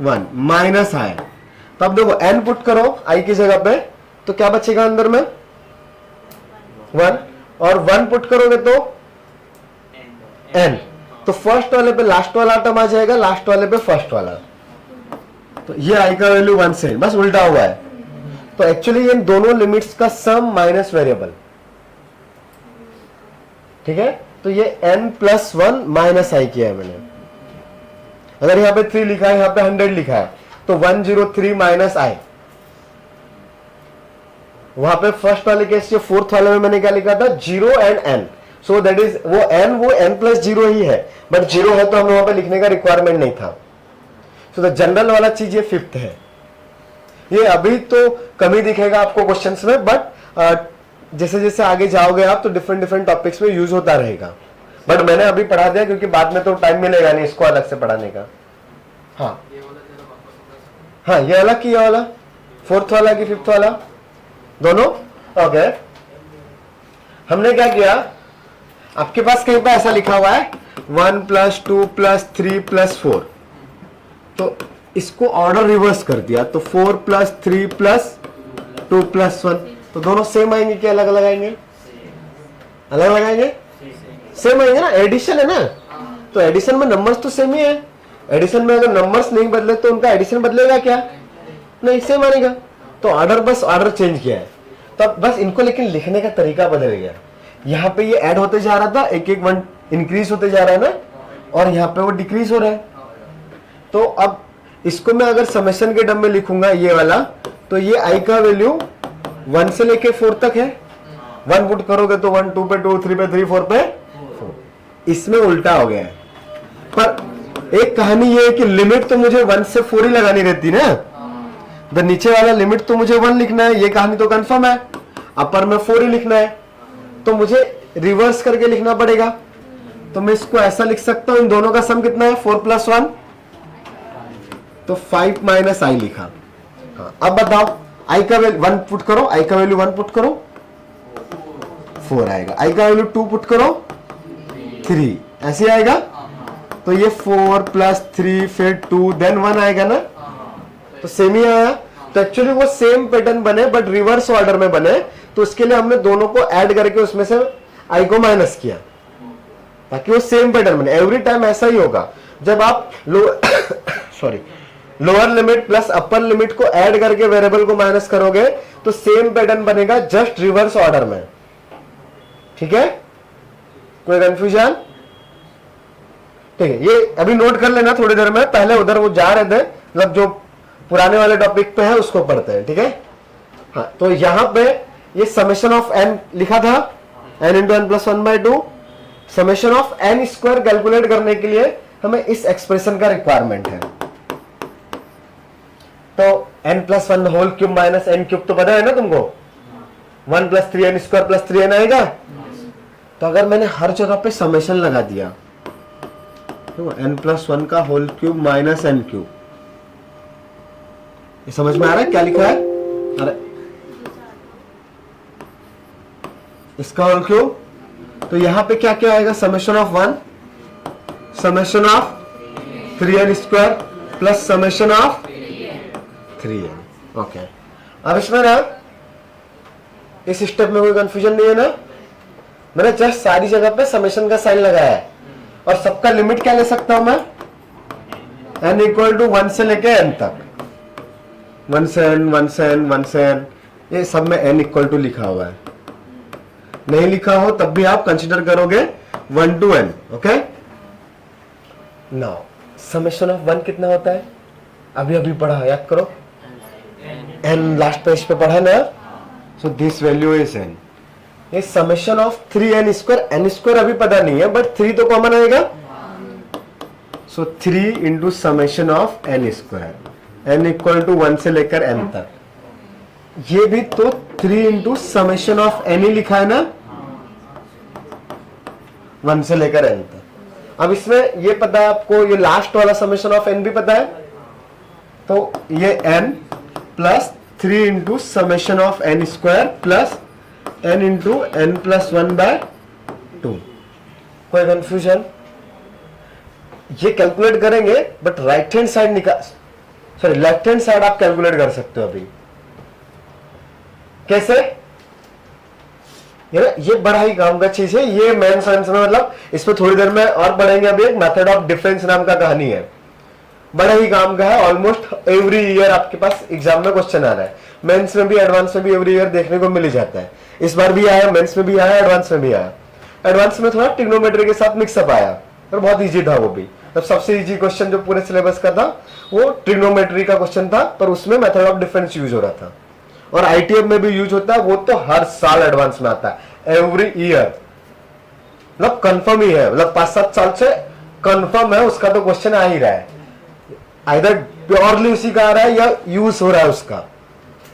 1 माइनस i। तब देखो n पुट करो i की जगह पे तो क्या बचेगा अंदर में 1, और 1 पुट करोगे तो n, तो फर्स्ट वाले पे लास्ट वाला टर्म आ जाएगा, लास्ट वाले पे फर्स्ट वाला। तो ये i का वैल्यू 1 से बस उल्टा हुआ है। तो एक्चुअली इन दोनों लिमिट्स का सम माइनस वेरिएबल, ठीक है। तो ये n प्लस 1 माइनस i किया है मैंने। अगर यहां पे 3 लिखा है, यहां पे 100 लिखा है, तो 103 माइनस i। वहां पे फर्स्ट वाले केस से फोर्थ वाले में मैंने क्या लिखा था, 0 and n, so that is वो n प्लस 0 ही है, बट 0 है तो हमें वहां पे लिखने का रिक्वायरमेंट नहीं था। सो द जनरल वाला चीज ये 5th है। ये अभी तो कमी दिखेगा आपको क्वेश्चंस में, बट जैसे जैसे आगे जाओगे आप तो डिफरेंट डिफरेंट टॉपिक्स में यूज होता रहेगा। बट मैंने अभी पढ़ा दिया क्योंकि बाद में तो टाइम मिलेगा नहीं इसको अलग से पढ़ाने का। हाँ हाँ, ये वाला कि ये वाला, फोर्थ वाला कि फिफ्थ वाला, दोनों। ओके, हमने क्या किया, आपके पास कहीं पर ऐसा लिखा हुआ है 1 प्लस 2 प्लस 3 प्लस 4, तो इसको ऑर्डर रिवर्स कर दिया, तो 4 प्लस 3 प्लस 2 प्लस 1, तो दोनों सेम आएंगे कि अलग अलग आएंगे, अलग अलग आएंगे, सेम आएंगे ना, एडिशन है ना। तो एडिशन में नंबर्स तो सेम ही है। एडिशन में अगर नंबर्स नहीं बदले तो उनका एडिशन बदलेगा क्या, नहीं, सेम आएगा। तो ऑर्डर, बस ऑर्डर चेंज किया है, तब बस इनको लेकिन लिखने का तरीका बदल गया। यहाँ पे ये ऐड होते जा रहा था, एक एक 1 इंक्रीज होते जा रहा है ना, और यहाँ पे वो डिक्रीज हो रहा है। तो अब इसको मैं अगर समेशन के टर्म में लिखूंगा ये वाला, तो ये i का वैल्यू 1 से लेके 4 तक है। 1 पुट करोगे तो 1, 2 पे 2, 3 पे 3, 4 पे 4। इसमें उल्टा हो गया है। पर एक कहानी ये है कि लिमिट तो मुझे 1 से 4 ही लगानी रहती ना, द नीचे वाला लिमिट तो मुझे 1 लिखना है, ये कहानी तो कंफर्म है। अपर में 4 ही लिखना है, तो मुझे रिवर्स करके लिखना पड़ेगा। तो मैं इसको ऐसा लिख सकता हूं, इन दोनों का सम कितना है, 4 प्लस 1, तो 5 माइनस i लिखा। हाँ, अब बताओ i का वैल्यू 1 पुट करो, i का वैल्यू 1 पुट करो 4 आएगा, i का वैल्यू 2 पुट करो 3, ऐसे आएगा। तो ये 4 प्लस 3 फिर 2 देन 1 आएगा ना, तो सेम ही आया। तो एक्चुअली वो सेम पैटर्न बने बट रिवर्स ऑर्डर में बने, तो उसके लिए हमने दोनों को ऐड करके उसमें से i को माइनस किया ताकि वो सेम पैटर्न बने। एवरी टाइम ऐसा ही होगा, जब आप lower limit plus upper limit को ऐड करके वेरिएबल को माइनस करोगे तो सेम पैटर्न बनेगा, जस्ट रिवर्स ऑर्डर में। ठीक है, कोई कंफ्यूजन? ठीक है, ये अभी नोट कर लेना थोड़ी देर में, पहले उधर वो जा रहे थे, मतलब जो पुराने वाले टॉपिक पे है उसको पढ़ते हैं। ठीक है, हाँ, तो यहां पे ये समेशन ऑफ n लिखा था, n into n plus 1/2। Summation of n square calculate करने के लिए हमें इस एक्सप्रेशन का रिक्वायरमेंट है। तो n plus 1 whole cube minus n cube तो पता है ना तुमको, 1 plus 3n square plus 3n आएगा। तो अगर मैंने हर जगह पे समेशन लगा दिया, तो n प्लस 1 का whole cube minus n cube, ये समझ में आ रहा है क्या लिखा है? अरे इसका होल क्यूब, तो यहां पे क्या क्या आएगा, summation of 1, summation of 3n square plus summation of 3n। Okay, अब इसमें ना इस स्टेप में कोई कंफ्यूजन नहीं है ना, मैंने जस्ट सारी जगह पे समेशन का साइन लगाया है। और सबका लिमिट क्या ले सकता हूं मैं, n इक्वल टू 1 से लेके n तक, 1 से n, 1 से n, 1 से n, ये सब में n इक्वल टू लिखा हुआ है। नहीं लिखा हो तब भी आप कंसीडर करोगे 1 to n। Okay, now summation of 1 कितना होता है, अभी अभी पढ़ा, याद करो, n लास्ट पेज पे पढ़ा ना, so this value is n। ये summation of 3n square, n square अभी पता नहीं है बट 3 तो कॉमन आएगा, so 3 into summation of n square, n equal to 1 से लेकर एन तक। ये भी तो 3 इंटू समेशन ऑफ एन ही लिखा है ना, 1 से लेकर एन तक। अब इसमें ये पता है आपको, ये लास्ट वाला समेशन ऑफ एन भी पता है, तो ये n plus 3 into summation of n square plus n into n plus 1/2। कोई कंफ्यूजन? ये कैलकुलेट करेंगे बट राइट हैंड साइड निकाल, सॉरी लेफ्ट हैंड साइड आप कैलकुलेट कर सकते हो। अभी कैसे? ये बड़ा ही काम का चीज है, ये मेन साइंस में, मतलब इस पर थोड़ी देर में और पढ़ेंगे। अभी एक मेथड ऑफ डिफरेंस नाम का कहानी है, बड़ा ही काम का है। ऑलमोस्ट एवरी ईयर आपके पास एग्जाम में क्वेश्चन आ रहा है, मेंस में भी एडवांस में भी एवरी ईयर देखने को मिल ही जाता है। इस बार भी आया, मेंस में भी आया, एडवांस में भी आया। एडवांस में थोड़ा ट्रिग्नोमेट्री के साथ मिक्सअप आया और बहुत इजी था वो भी। तब सबसे इजी क्वेश्चन जो पूरे सिलेबस का था वो ट्रिग्नोमेट्री का क्वेश्चन था, पर उसमें मेथड ऑफ डिफरेंस यूज हो रहा था। और आईटीएम में भी यूज होता है, वो तो हर साल एडवांस में आता है, एवरी ईयर, मतलब कंफर्म ही है, मतलब 5-7 साल से कंफर्म है उसका तो क्वेश्चन आ ही रहा है। आइदर प्योरली उसी का आ रहा है या यूज हो रहा है उसका।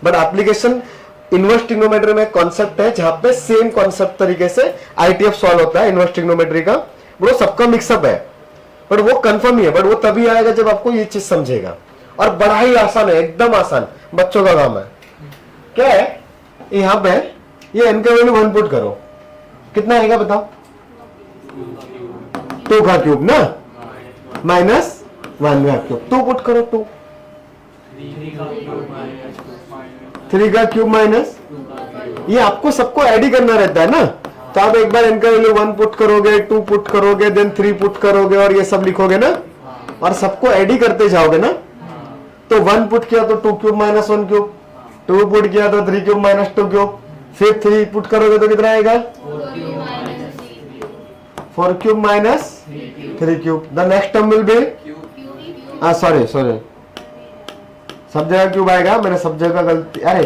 बट एप्लीकेशन इनवर्स ट्रिग्नोमेट्री में कॉन्सेप्ट है जहां पे सेम कॉन्सेप्ट तरीके से आईटीएफ सॉल्व होता है इनवर्स ट्रिग्नोमेट्री का, वो सबका मिक्सअप है, बट वो कंफर्म ही है। बट वो तभी आएगा जब आपको ये चीज समझेगा। और बड़ा ही आसान है, एकदम आसान, बच्चों का काम है। क्या है यहां पे, ये एन का वैल्यू 1 पुट करो, कितना आएगा बताओ? 2 का क्यूब ना, माइनस 1 का क्यूब, 2 पुट करो, 2 3 का क्यूब माइनस, ये आपको सबको ऐड ही करना रहता है ना। तो आप एक बार इनका वैल्यू 1 पुट करोगे, 2 पुट करोगे, देन 3 पुट करोगे और ये सब लिखोगे ना, और सबको ऐड ही करते जाओगे ना। तो 1 पुट किया तो 2 क्यूब माइनस 1 क्यूब, 2 पुट किया तो 3 क्यूब माइनस 2 क्यूब, फिर 3 पुट करोगे तो कितना आएगा? 4 cube minus 3 cube. The next term will be, sorry सब जगह क्यूब आएगा, मैंने सब जगह गलती, अरे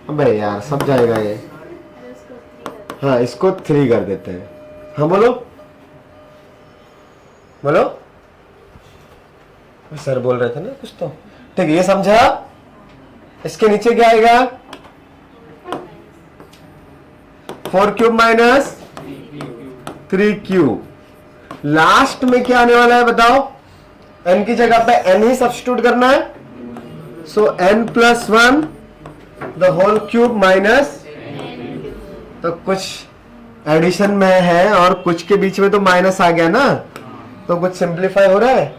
अबे यार सब जाएगा ये। हाँ इसको 3 कर देते हैं। हाँ बोलो बोलो, सर बोल रहे थे ना कुछ तो, ठीक है ये समझा। इसके नीचे क्या आएगा? 4 क्यूब माइनस 3 क्यूब। लास्ट में क्या आने वाला है बताओ? n की जगह पे n ही सब्स्टिट्यूट करना है। So n plus 1 the whole cube minus, तो कुछ एडिशन में है और कुछ के बीच में तो माइनस आ गया ना, तो कुछ सिंप्लीफाई हो रहा है।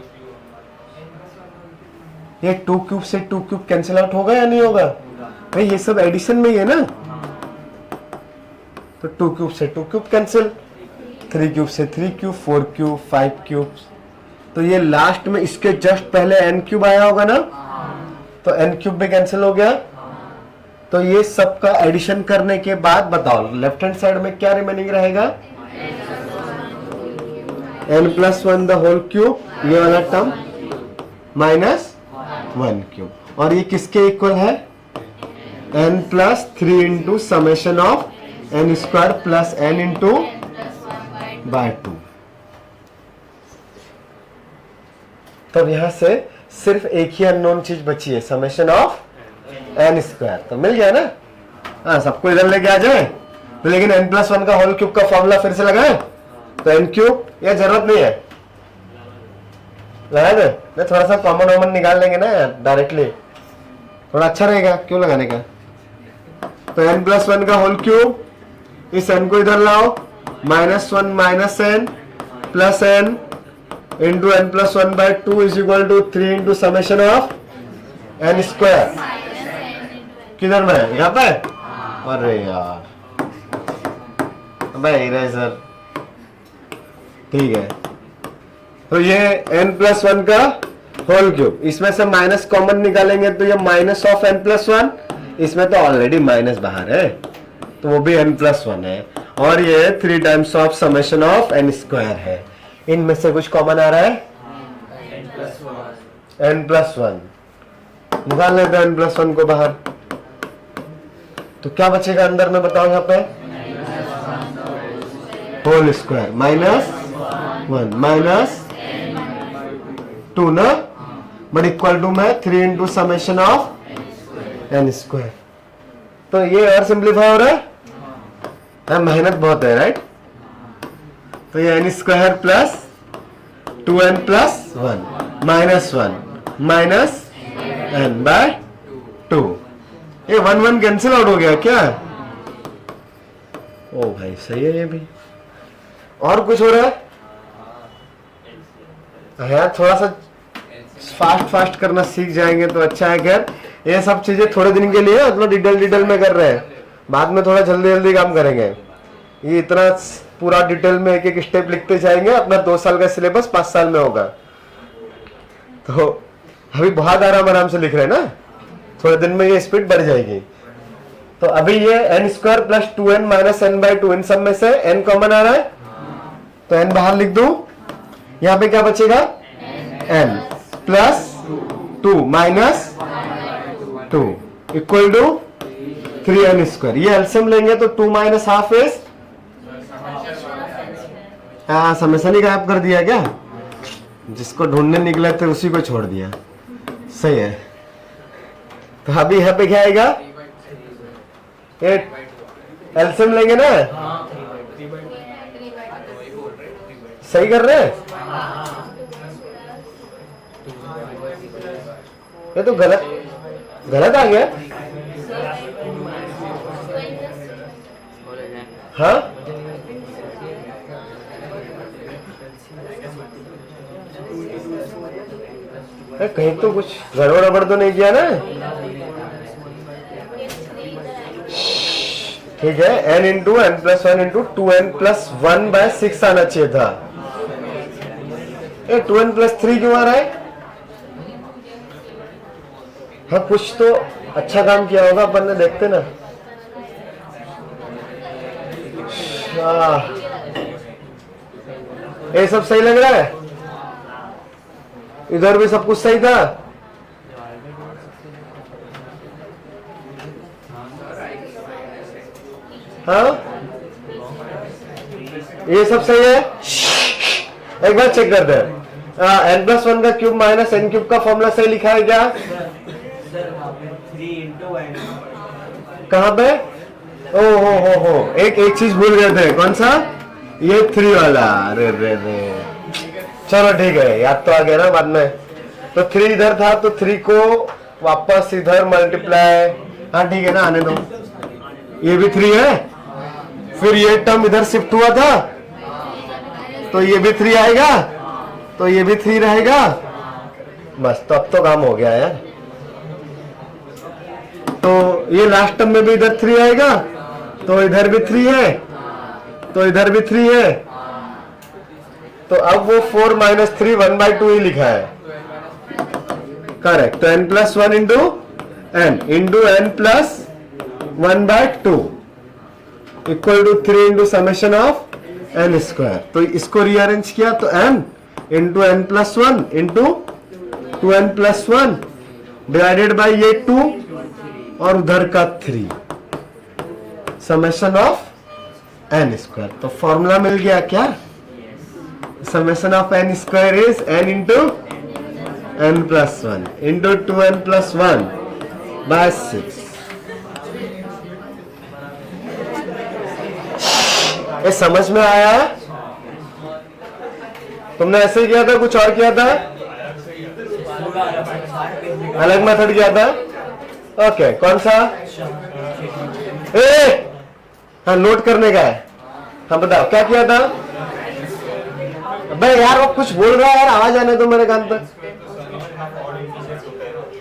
ये 2 क्यूब से 2 क्यूब कैंसिल आउट होगा या नहीं होगा भाई? ये सब एडिशन में ही है ना, तो 2 क्यूब से 2 क्यूब कैंसिल, 3 क्यूब से 3 क्यूब, 4 क्यूब, 5 क्यूब। तो ये लास्ट में इसके जस्ट पहले n क्यूब आया होगा ना, तो n क्यूब भी कैंसिल हो गया। तो ये सब का एडिशन करने के बाद बताओ लेफ्ट हैंड साइड में क्या रिमेनिंग रहेगा? n plus 1 the whole cube, ये वाला टर्म माइनस 1 क्यूब। और ये किसके इक्वल है? n plus 3 into summation of n square plus n into by 2। तब यहां से सिर्फ एक ही अननोन चीज बची है, समेशन ऑफ n स्क्वायर। तो मिल गया ना? हाँ सबको इधर लेके आ जाए। तो लेकिन n प्लस 1 का होल क्यूब का फॉर्मूला फिर से लगाए, तो n क्यूब, यह जरूरत नहीं है लगा दे, मैं थोड़ा सा कॉमन वॉमन निकाल लेंगे ना डायरेक्टली, थोड़ा अच्छा रहेगा, क्यों लगाने का। तो n प्लस 1 का होल क्यूब, इस n को इधर लाओ, minus 1 minus n plus n into n plus 1/2 is equal to 3 into summation of n square. किधर में? यहाँ पे? अरे यार भाई इरेजर, ठीक है। तो ये n प्लस 1 का होल क्यूब, इसमें से माइनस कॉमन निकालेंगे तो ये माइनस ऑफ n प्लस 1, इसमें तो ऑलरेडी माइनस बाहर है तो वो भी n प्लस 1 है, और ये 3 times of summation of n square है। इनमें से कुछ कॉमन आ रहा है? n प्लस 1 निकाल लेते हैं n प्लस 1 को बाहर, तो क्या बचेगा अंदर में बताओ? यहाँ पे होल स्क्वायर माइनस 1 माइनस 2 ना, बट इक्वल टू में 3 into summation of n square. तो ये और सिंप्लीफाई हो रहा है, मेहनत बहुत है राइट। तो ये n square plus 2n plus 1 minus 1 minus n by 2। ये 1 1 कैंसिल आउट हो गया क्या? ओ भाई सही है ये भी। और कुछ हो रहा है? यार थोड़ा सा फास्ट करना सीख जाएंगे तो अच्छा है। खैर ये सब चीजें थोड़े दिन के लिए मतलब डिटेल में कर रहे हैं, बाद में थोड़ा जल्दी काम करेंगे। ये इतना पूरा डिटेल में एक एक स्टेप लिखते जाएंगे, अपना 2 साल का सिलेबस 5 साल में होगा। तो अभी बहुत आराम से लिख रहे हैं ना, थोड़े दिन में ये स्पीड बढ़ जाएगी। तो अभी ये n square plus 2n minus n by 2, इन सब में से n कॉमन आ रहा है, तो n बाहर लिख दूं। यहां पे क्या बचेगा? n plus 2 minus 2 equal to 3n square. ये एलसीएम लेंगे तो 2 माइनस हाफ इज, हाँ समेशन ही गायब कर दिया क्या? जिसको ढूंढने निकले थे उसी को छोड़ दिया। सही है। तो अभी यहाँ पे क्या आएगा? एलसीएम लेंगे ना, सही कर रहे हैं? ये तो गलत आ गया। हाँ कहीं तो कुछ गड़बड़ तो नहीं किया ना? ठीक है, n into n plus 1 into 2n plus 1 by 6 आना चाहिए था। 2n प्लस 3 क्यों आ रहा है? हाँ कुछ तो अच्छा काम किया होगा अपन ने, देखते ना। ये सब सही लग रहा है? इधर भी सब कुछ सही था? हाँ ये सब सही है? एक बार चेक करते हैं। n प्लस 1 का क्यूब माइनस n क्यूब का फॉर्मूला सही लिखा है क्या? कहाँ पे? हो एक चीज भूल गए थे। कौन सा? ये 3 वाला। अरे रे चलो ठीक है, याद तो आ गया ना बाद में। तो 3 इधर था तो 3 को वापस इधर मल्टीप्लाई, हाँ ठीक है ना, आने दो। ये भी 3 है, फिर ये टर्म इधर शिफ्ट हुआ था तो ये भी 3 आएगा, तो ये भी 3 रहेगा। बस तो अब तो काम हो गया यार। तो ये लास्ट टर्म में भी इधर 3 आएगा, तो इधर भी 3 है, तो इधर भी 3 है। तो अब वो 4 माइनस 3 1/2 ही लिखा है। करेक्ट। तो n plus 1 into n plus 1/2 equal to 3 into summation of n square. तो इसको रीअरेंज किया तो n into n plus 1 into 2n plus 1 divided by ये 2 और उधर का 3 समेशन ऑफ n स्क्वायर। तो फॉर्मूला मिल गया क्या? Summation of n square is n into n plus 1 into 2n plus 1 by 6। ये समझ में आया? तुमने ऐसे ही किया था, कुछ और किया था? अलग मेथड किया था? ओके कौन सा? हाँ नोट करने का है। हाँ बताओ क्या किया था? भाई यार वो कुछ बोल रहा है यार, आवाज आने दो मेरे कान तक।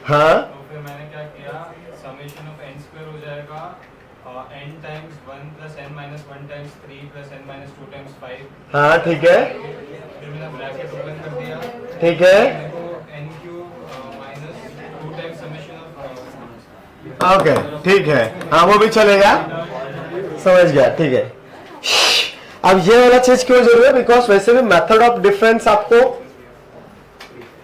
हाँ तो फिर मैंने क्या किया, समेशन ऑफ n स्क्वायर हो जाएगा n times 1 plus n minus 1 times 3 plus n minus 2 times 5। हाँ ठीक है, फिर मैंने ब्रैकेट ओपन कर दिया। ठीक है, n cube minus 2 times summation of okay ठीक है, हाँ वो भी चलेगा, समझ गया, ठीक है। अब ये वाला चीज क्यों जरूरी है? बिकॉज वैसे भी मेथड ऑफ डिफरेंस आपको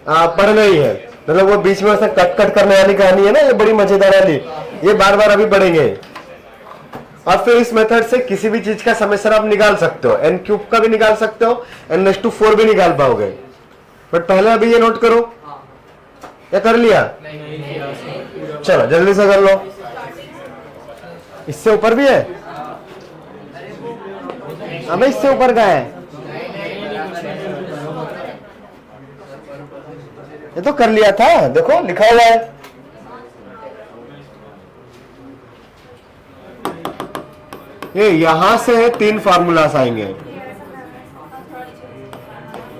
पढ़ना ही है। मतलब वो बीच में से कट करने वाली कहानी है ना, ये बड़ी मजेदार वाली, ये बार बार अभी पढ़ेंगे। और फिर इस मेथड से किसी भी चीज का समेशन आप निकाल सकते हो, n क्यूब का भी निकाल सकते हो, n⁴ भी निकाल पाओगे। बट पहले अभी ये नोट करो, क्या कर लिया? चलो जल्दी से कर लो। इससे ऊपर भी है? अबे इससे ऊपर का है, ये तो कर लिया था, देखो लिखा हुआ है। ये यहां से 3 फार्मूलास आएंगे,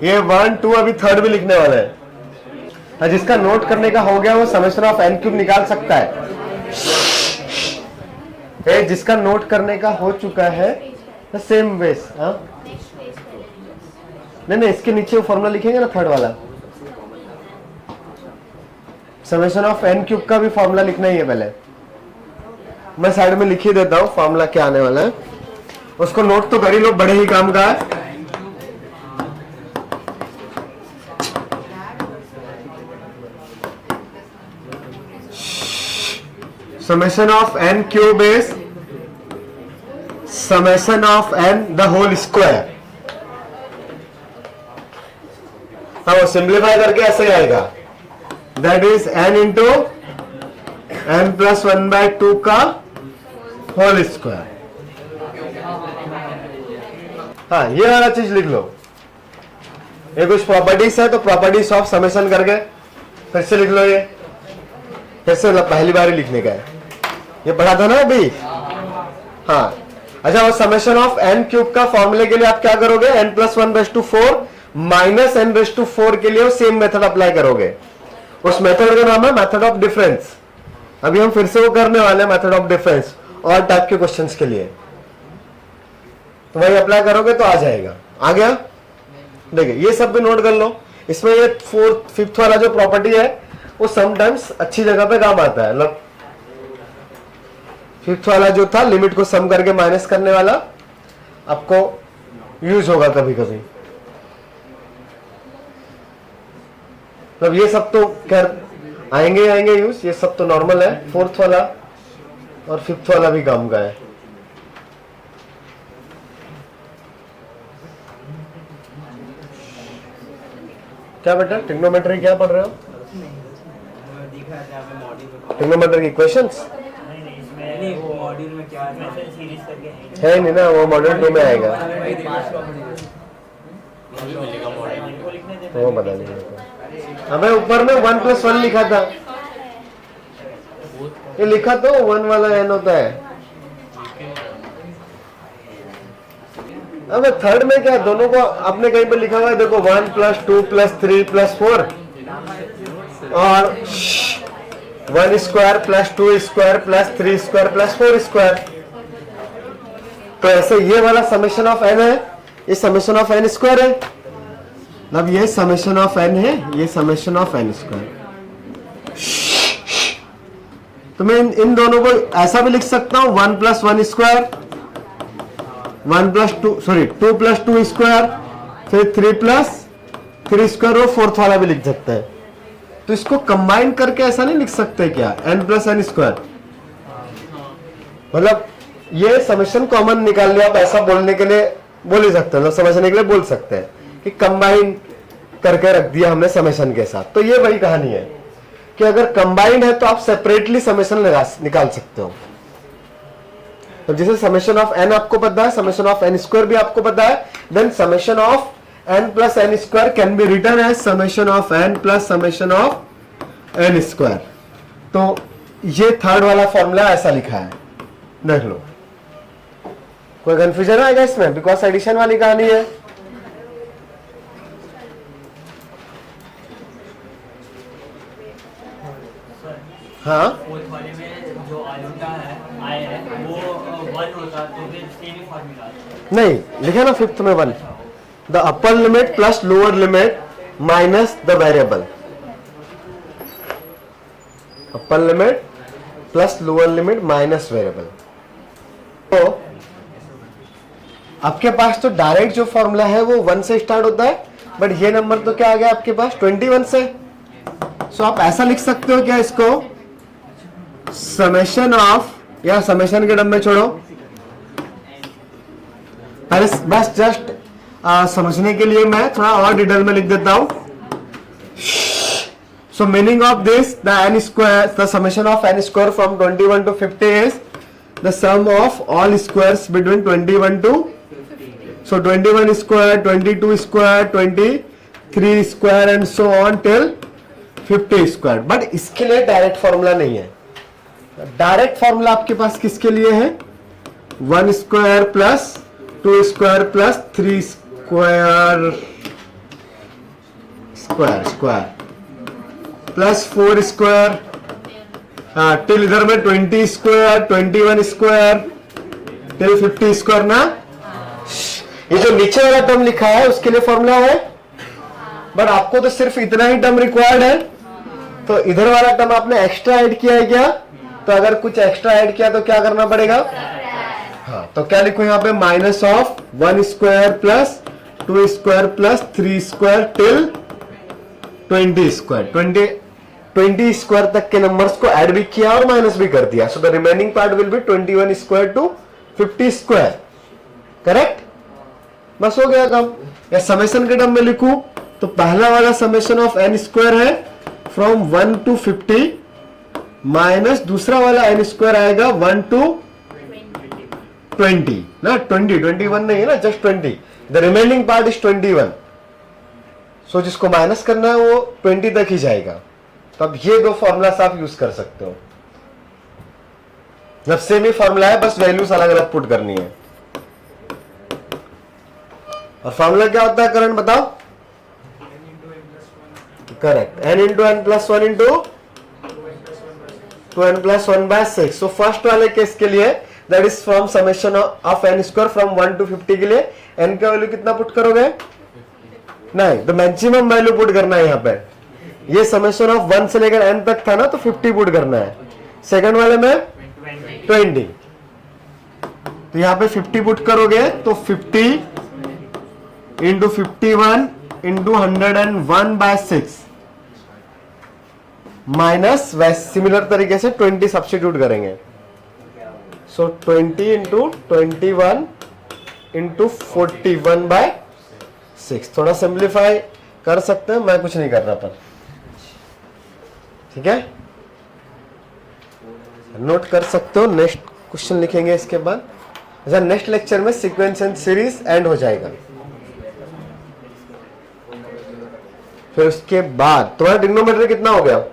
ये 1 2 अभी थर्ड भी लिखने वाला है। और जिसका नोट करने का हो गया वो समेशन ऑफ एन क्यूब निकाल सकता है। जिसका नोट करने का हो चुका है द सेम वेस, नहीं इसके नीचे वो फॉर्मूला लिखेंगे ना, थर्ड वाला समेशन ऑफ एन क्यूब का भी फॉर्मूला लिखना ही है। पहले मैं साइड में लिख ही देता हूं फॉर्मूला क्या आने वाला है, उसको नोट तो कर ही लो, बड़े ही काम का है। Summation of n cube is summation of n the whole square। हाँ वो सिंप्लीफाई करके ऐसे आएगा, that is n into n plus 1/2 का होल स्क्वायर। हाँ ये वाला चीज लिख लो। ये कुछ प्रॉपर्टीज है तो प्रॉपर्टीज ऑफ समेशन करके फिर से लिख लो। ये फिर से पहली बार ही लिखने का है, ये पढ़ा था ना अभी। हाँ अच्छा, वो समेशन ऑफ n क्यूब का फॉर्मूले के लिए आप क्या करोगे, n प्लस 1/4 माइनस n/4 के लिए वो सेम मेथड अप्लाई करोगे। उस मेथड का नाम है मेथड ऑफ डिफरेंस। अभी हम फिर से वो करने वाले हैं मेथड ऑफ डिफरेंस और टाइप के क्वेश्चंस के लिए, तो वही अप्लाई करोगे तो आ जाएगा। आ गया? देखिए ये सब भी नोट कर लो। इसमें ये 4th 5th वाला जो प्रॉपर्टी है वो समटाइम्स अच्छी जगह पे काम आता है। मतलब 5th वाला जो था लिमिट को सम करके माइनस करने वाला, आपको यूज होगा कभी कभी। मतलब ये सब तो खैर आएंगे यूज, ये सब तो नॉर्मल है। 4th वाला और 5th वाला भी काम का है। क्या बेटा ट्रिग्नोमेट्री क्या पढ़ रहे हो? ट्रिग्नोमेट्री की इक्वेशंस है नहीं ना, वो मॉड्यूल 2 में आएगा, वो बता देंगे। हमें ऊपर में 1 + 1 लिखा था, ये लिखा तो 1 वाला n होता है। अब थर्ड में क्या, दोनों को आपने कहीं पे लिखा हुआ है, देखो 1 + 2 + 3 + 4 और 1 स्क्वायर + 2 स्क्वायर + 3 स्क्वायर + 4 स्क्वायर। तो ऐसे ये वाला समेशन ऑफ n है, ये समेशन ऑफ n स्क्वायर है। मतलब ये समेशन ऑफ n है, ये समेशन ऑफ n स्क्वायर। तो मैं इन दोनों को ऐसा भी लिख सकता हूं, 1 + 1 स्क्वायर, 1 + 2 सॉरी 2 + 2 स्क्वायर, फिर 3 + 3 स्क्वायर, और 4th वाला भी लिख सकते हैं। तो इसको कंबाइन करके ऐसा नहीं लिख सकते क्या, n + n स्क्वायर। मतलब ये समेशन कॉमन निकाल लिया, आप ऐसा बोलने के लिए बोल ही सकते हैं, समझने के लिए बोल सकते हैं कि कंबाइन करके रख दिया हमने समेशन के साथ। तो ये वही कहानी है कि अगर कंबाइंड है तो आप सेपरेटली समेशन निकाल सकते हो। तो जैसे समेशन ऑफ n आपको पता है, समेशन ऑफ n स्क्वायर भी आपको पता है, then summation of n + n square can be written as summation of n + summation of n square. तो ये थर्ड वाला फॉर्मूला ऐसा लिखा है, देख लो। कोई कंफ्यूजन आएगा इसमें, बिकॉज एडिशन वाली कहानी है। हाँ वाले में जो आयोटा है आय है वो 1 होता तो फिर सेम ही फार्मूला नहीं लिखा ना 5th में 1, the upper limit plus lower limit minus the variable. Upper limit plus lower limit minus variable. तो आपके पास तो डायरेक्ट जो फॉर्मूला है वो 1 से स्टार्ट होता है, बट ये नंबर तो क्या आ गया आपके पास 21 से। सो आप ऐसा लिख सकते हो क्या इसको, समेशन ऑफ, या समेशन के डब्बे छोड़ो, पहले बस जस्ट समझने के लिए मैं थोड़ा और डिटेल में लिख देता हूं। So meaning of this, the n square, the summation of n square from 21 to 50 is the sum of all squares between 21 to, so 21 square, 22 square, 23 square and so on till 50 square. But इसके लिए direct formula नहीं है. Direct formula आपके पास किसके लिए है? 1 square plus 2 square plus 3 square square plus 4 square, till इधर में 20 स्क्वायर, 21 स्क्वायर टिल 50 स्क्वायर ना. ये जो नीचे वाला टर्म लिखा है उसके लिए फॉर्मूला है, बट आपको तो सिर्फ इतना ही टर्म रिक्वायर्ड है. तो इधर वाला टर्म आपने एक्स्ट्रा ऐड किया है क्या? तो अगर कुछ एक्स्ट्रा ऐड किया तो क्या करना पड़ेगा? हाँ, तो क्या लिखो यहाँ पे? Minus of 1 square plus 2 square plus 3 square till 20 square. 20 square तक के नंबर्स को ऐड भी किया और माइनस भी कर दिया. So the remaining part will be 21 square to 50 square. Correct? बस हो गया काम. या समेशन के टर्म में लिखूं तो पहला वाला समेशन ऑफ n स्क्वायर है फ्रॉम 1 टू 50 माइनस दूसरा वाला n स्क्वायर आएगा 1 टू 20 ना. 21 नहीं है ना, just 20. The remaining part is 21. सो जिसको माइनस करना है वो 20 तक ही जाएगा. तो अब ये दो फॉर्मूलास आप यूज कर सकते हो. जब सेम ही फॉर्मूला है, बस वैल्यूज अलग अलग पुट करनी है. और फॉर्मूला क्या होता है करंट बताओ? Correct, n into n plus 1 into 2n plus 1 by 6. So first वाले केस के लिए that is from summation of n square from 1 to 50 के लिए n का वैल्यू कितना पुट करोगे? नहीं, द मैक्सिमम वैल्यू पुट करना है यहाँ पे. ये समेशन ऑफ 1 से लेकर n तक था ना, तो 50 पुट करना है. सेकंड वाले में 20. तो यहाँ पे 50 पुट करोगे तो 50 into 51 into 101 by 6 minus similar तरीके से 20 सब्स्टिट्यूट करेंगे. So 20 into 21 into 41 by 6. थोड़ा सिंप्लीफाई कर सकते हैं, मैं कुछ नहीं कर रहा पर. ठीक है, नोट कर सकते हो. नेक्स्ट क्वेश्चन लिखेंगे इसके बाद. अच्छा, नेक्स्ट लेक्चर में सीक्वेंस एंड सीरीज एंड हो जाएगा. फिर उसके बाद तुम्हारा डिनोमिनेटर कितना हो गया?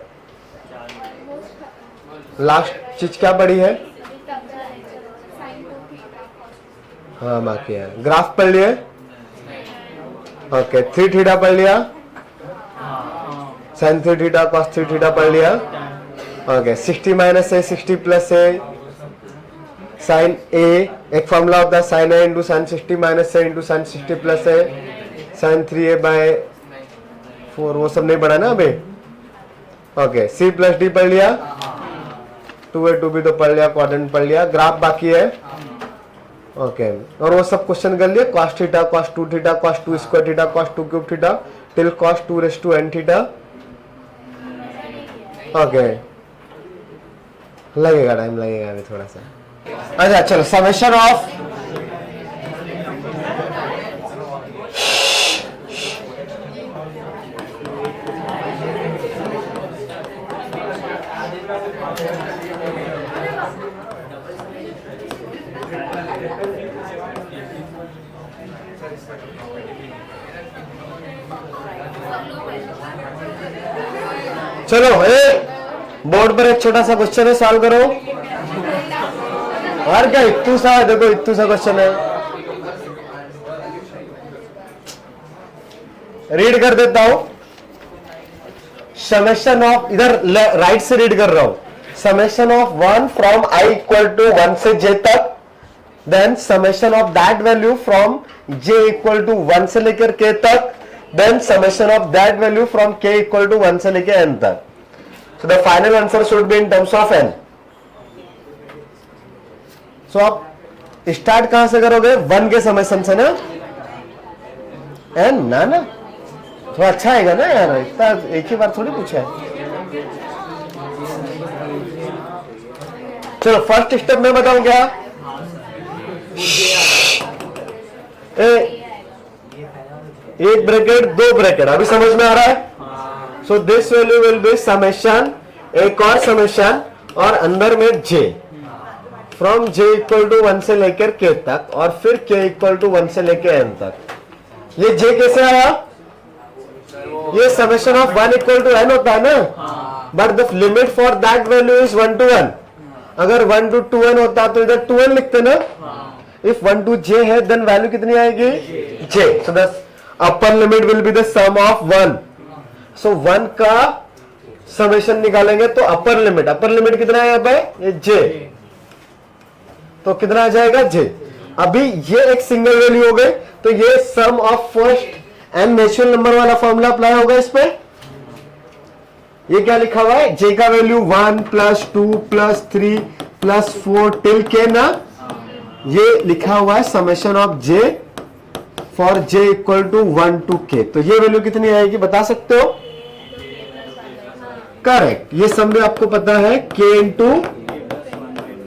लास्ट चीज क्या पड़ी है? हाँ, बाकी है. ग्राफ पढ़ लिए? ओके. 3 थीटा पढ़ लिया? sin 3 थीटा cos 3 थीटा पढ़ लिया? Okay. 60 minus a 60 plus a sin a, एक फॉर्मूला होता है sin a into sin 60 minus a into sin 60 plus a sin 3a by 4. वो सब नहीं पढ़ा ना अभी? ओके. c प्लस डी पढ़ लिया? 2a 2b तो पढ़ लिया, क्वाड्रेंट पढ़ लिया. ग्राफ बाकी है. ओके. और वो सब क्वेश्चन कर लिए. cos theta cos 2 theta cos 2 square theta cos 2 cube theta till cos 2 raise to n theta. Okay. लगेगा, टाइम लगेगा अभी थोड़ा सा. अच्छा, चलो. समेशन ऑफ चलो, बोर्ड पर एक छोटा सा क्वेश्चन है, सॉल्व करो. और क्या इतू सा है, देखो इतू सा क्वेश्चन है. रीड कर देता हूं. समेशन ऑफ, इधर राइट से रीड कर रहा हूं. Summation of 1 from i equal to 1 से j तक, then summation of that value from j equal to 1 से लेकर k तक, then summation of that value from k equal to 1 से लेके n तक. So the final answer should be in terms of n. So आप start कहां से करोगे? 1 के समेशन से ना. n ना थोड़ा अच्छा आएगा ना यार, इतना एक ही बार थोड़ी पूछा है. चलो, फर्स्ट स्टेप में बताऊं क्या? एक ब्रैकेट, 2 ब्रैकेट. अभी समझ में आ रहा है? So this value will be summation, एक और समेशन और अंदर में j, from j equal to 1 से लेकर k तक और फिर k इक्वल टू 1 से लेकर n तक। ये j कैसे आया? ये summation of 1 equal to n होता है ना, but the limit for that value is 1 to 1। अगर 1 to 2n होता तो इधर 2n लिखते ना। इफ 1 to j है देन वैल्यू कितनी आएगी? j। So the upper limit will be the sum of 1। सो 1 का समेशन निकालेंगे तो अपर लिमिट कितना है यहाँ पे? ये j, तो कितना आ जाएगा? j। अभी ये एक सिंगल वैल्यू हो गई, तो ये sum of first N natural number वाला फॉर्मूला अप्लाई होगा इस पे। ये क्या लिखा हुआ है? j का value 1 plus 2 plus 3 plus 4 till k ना। ये लिखा हुआ है summation of j for j equal to 1 to k। तो ये वैल्यू कितनी आएगी बता सकते हो? करेक्ट, ये सम भी आपको पता है, k into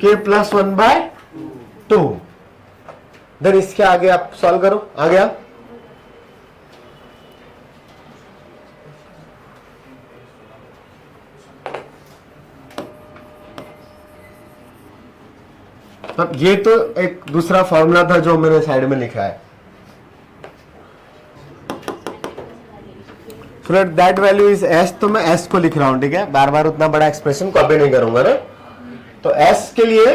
k plus 1/2। Then इसके आगे आप सॉल्व करो। आ गया? अब ये तो एक दूसरा फॉर्मूला था जो मैंने साइड में लिखा है। दैट वैल्यू इज s, तो मैं s को लिख रहा हूं, ठीक है? बार बार उतना बड़ा एक्सप्रेशन कॉपी नहीं करूंगा ना। तो s के लिए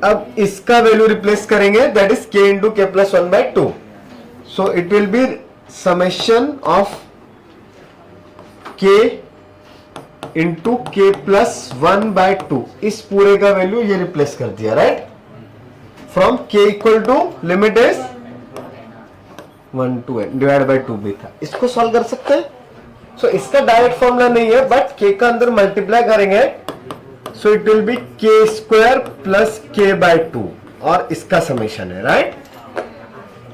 अब इसका वैल्यू रिप्लेस करेंगे, that is k into k plus 1/2। So it will be summation of k into k plus 1/2। इस पूरे का वैल्यू ये रिप्लेस कर दिया, right? From k equal to limit is 1 to n divide by 2 भी था। इसको सॉल्व कर सकते हैं। सो इसका डायरेक्ट फॉर्मूला नहीं है, बट k का अंदर मल्टीप्लाई करेंगे, सो it will B k square plus k/2 और इसका समेशन है, राइट?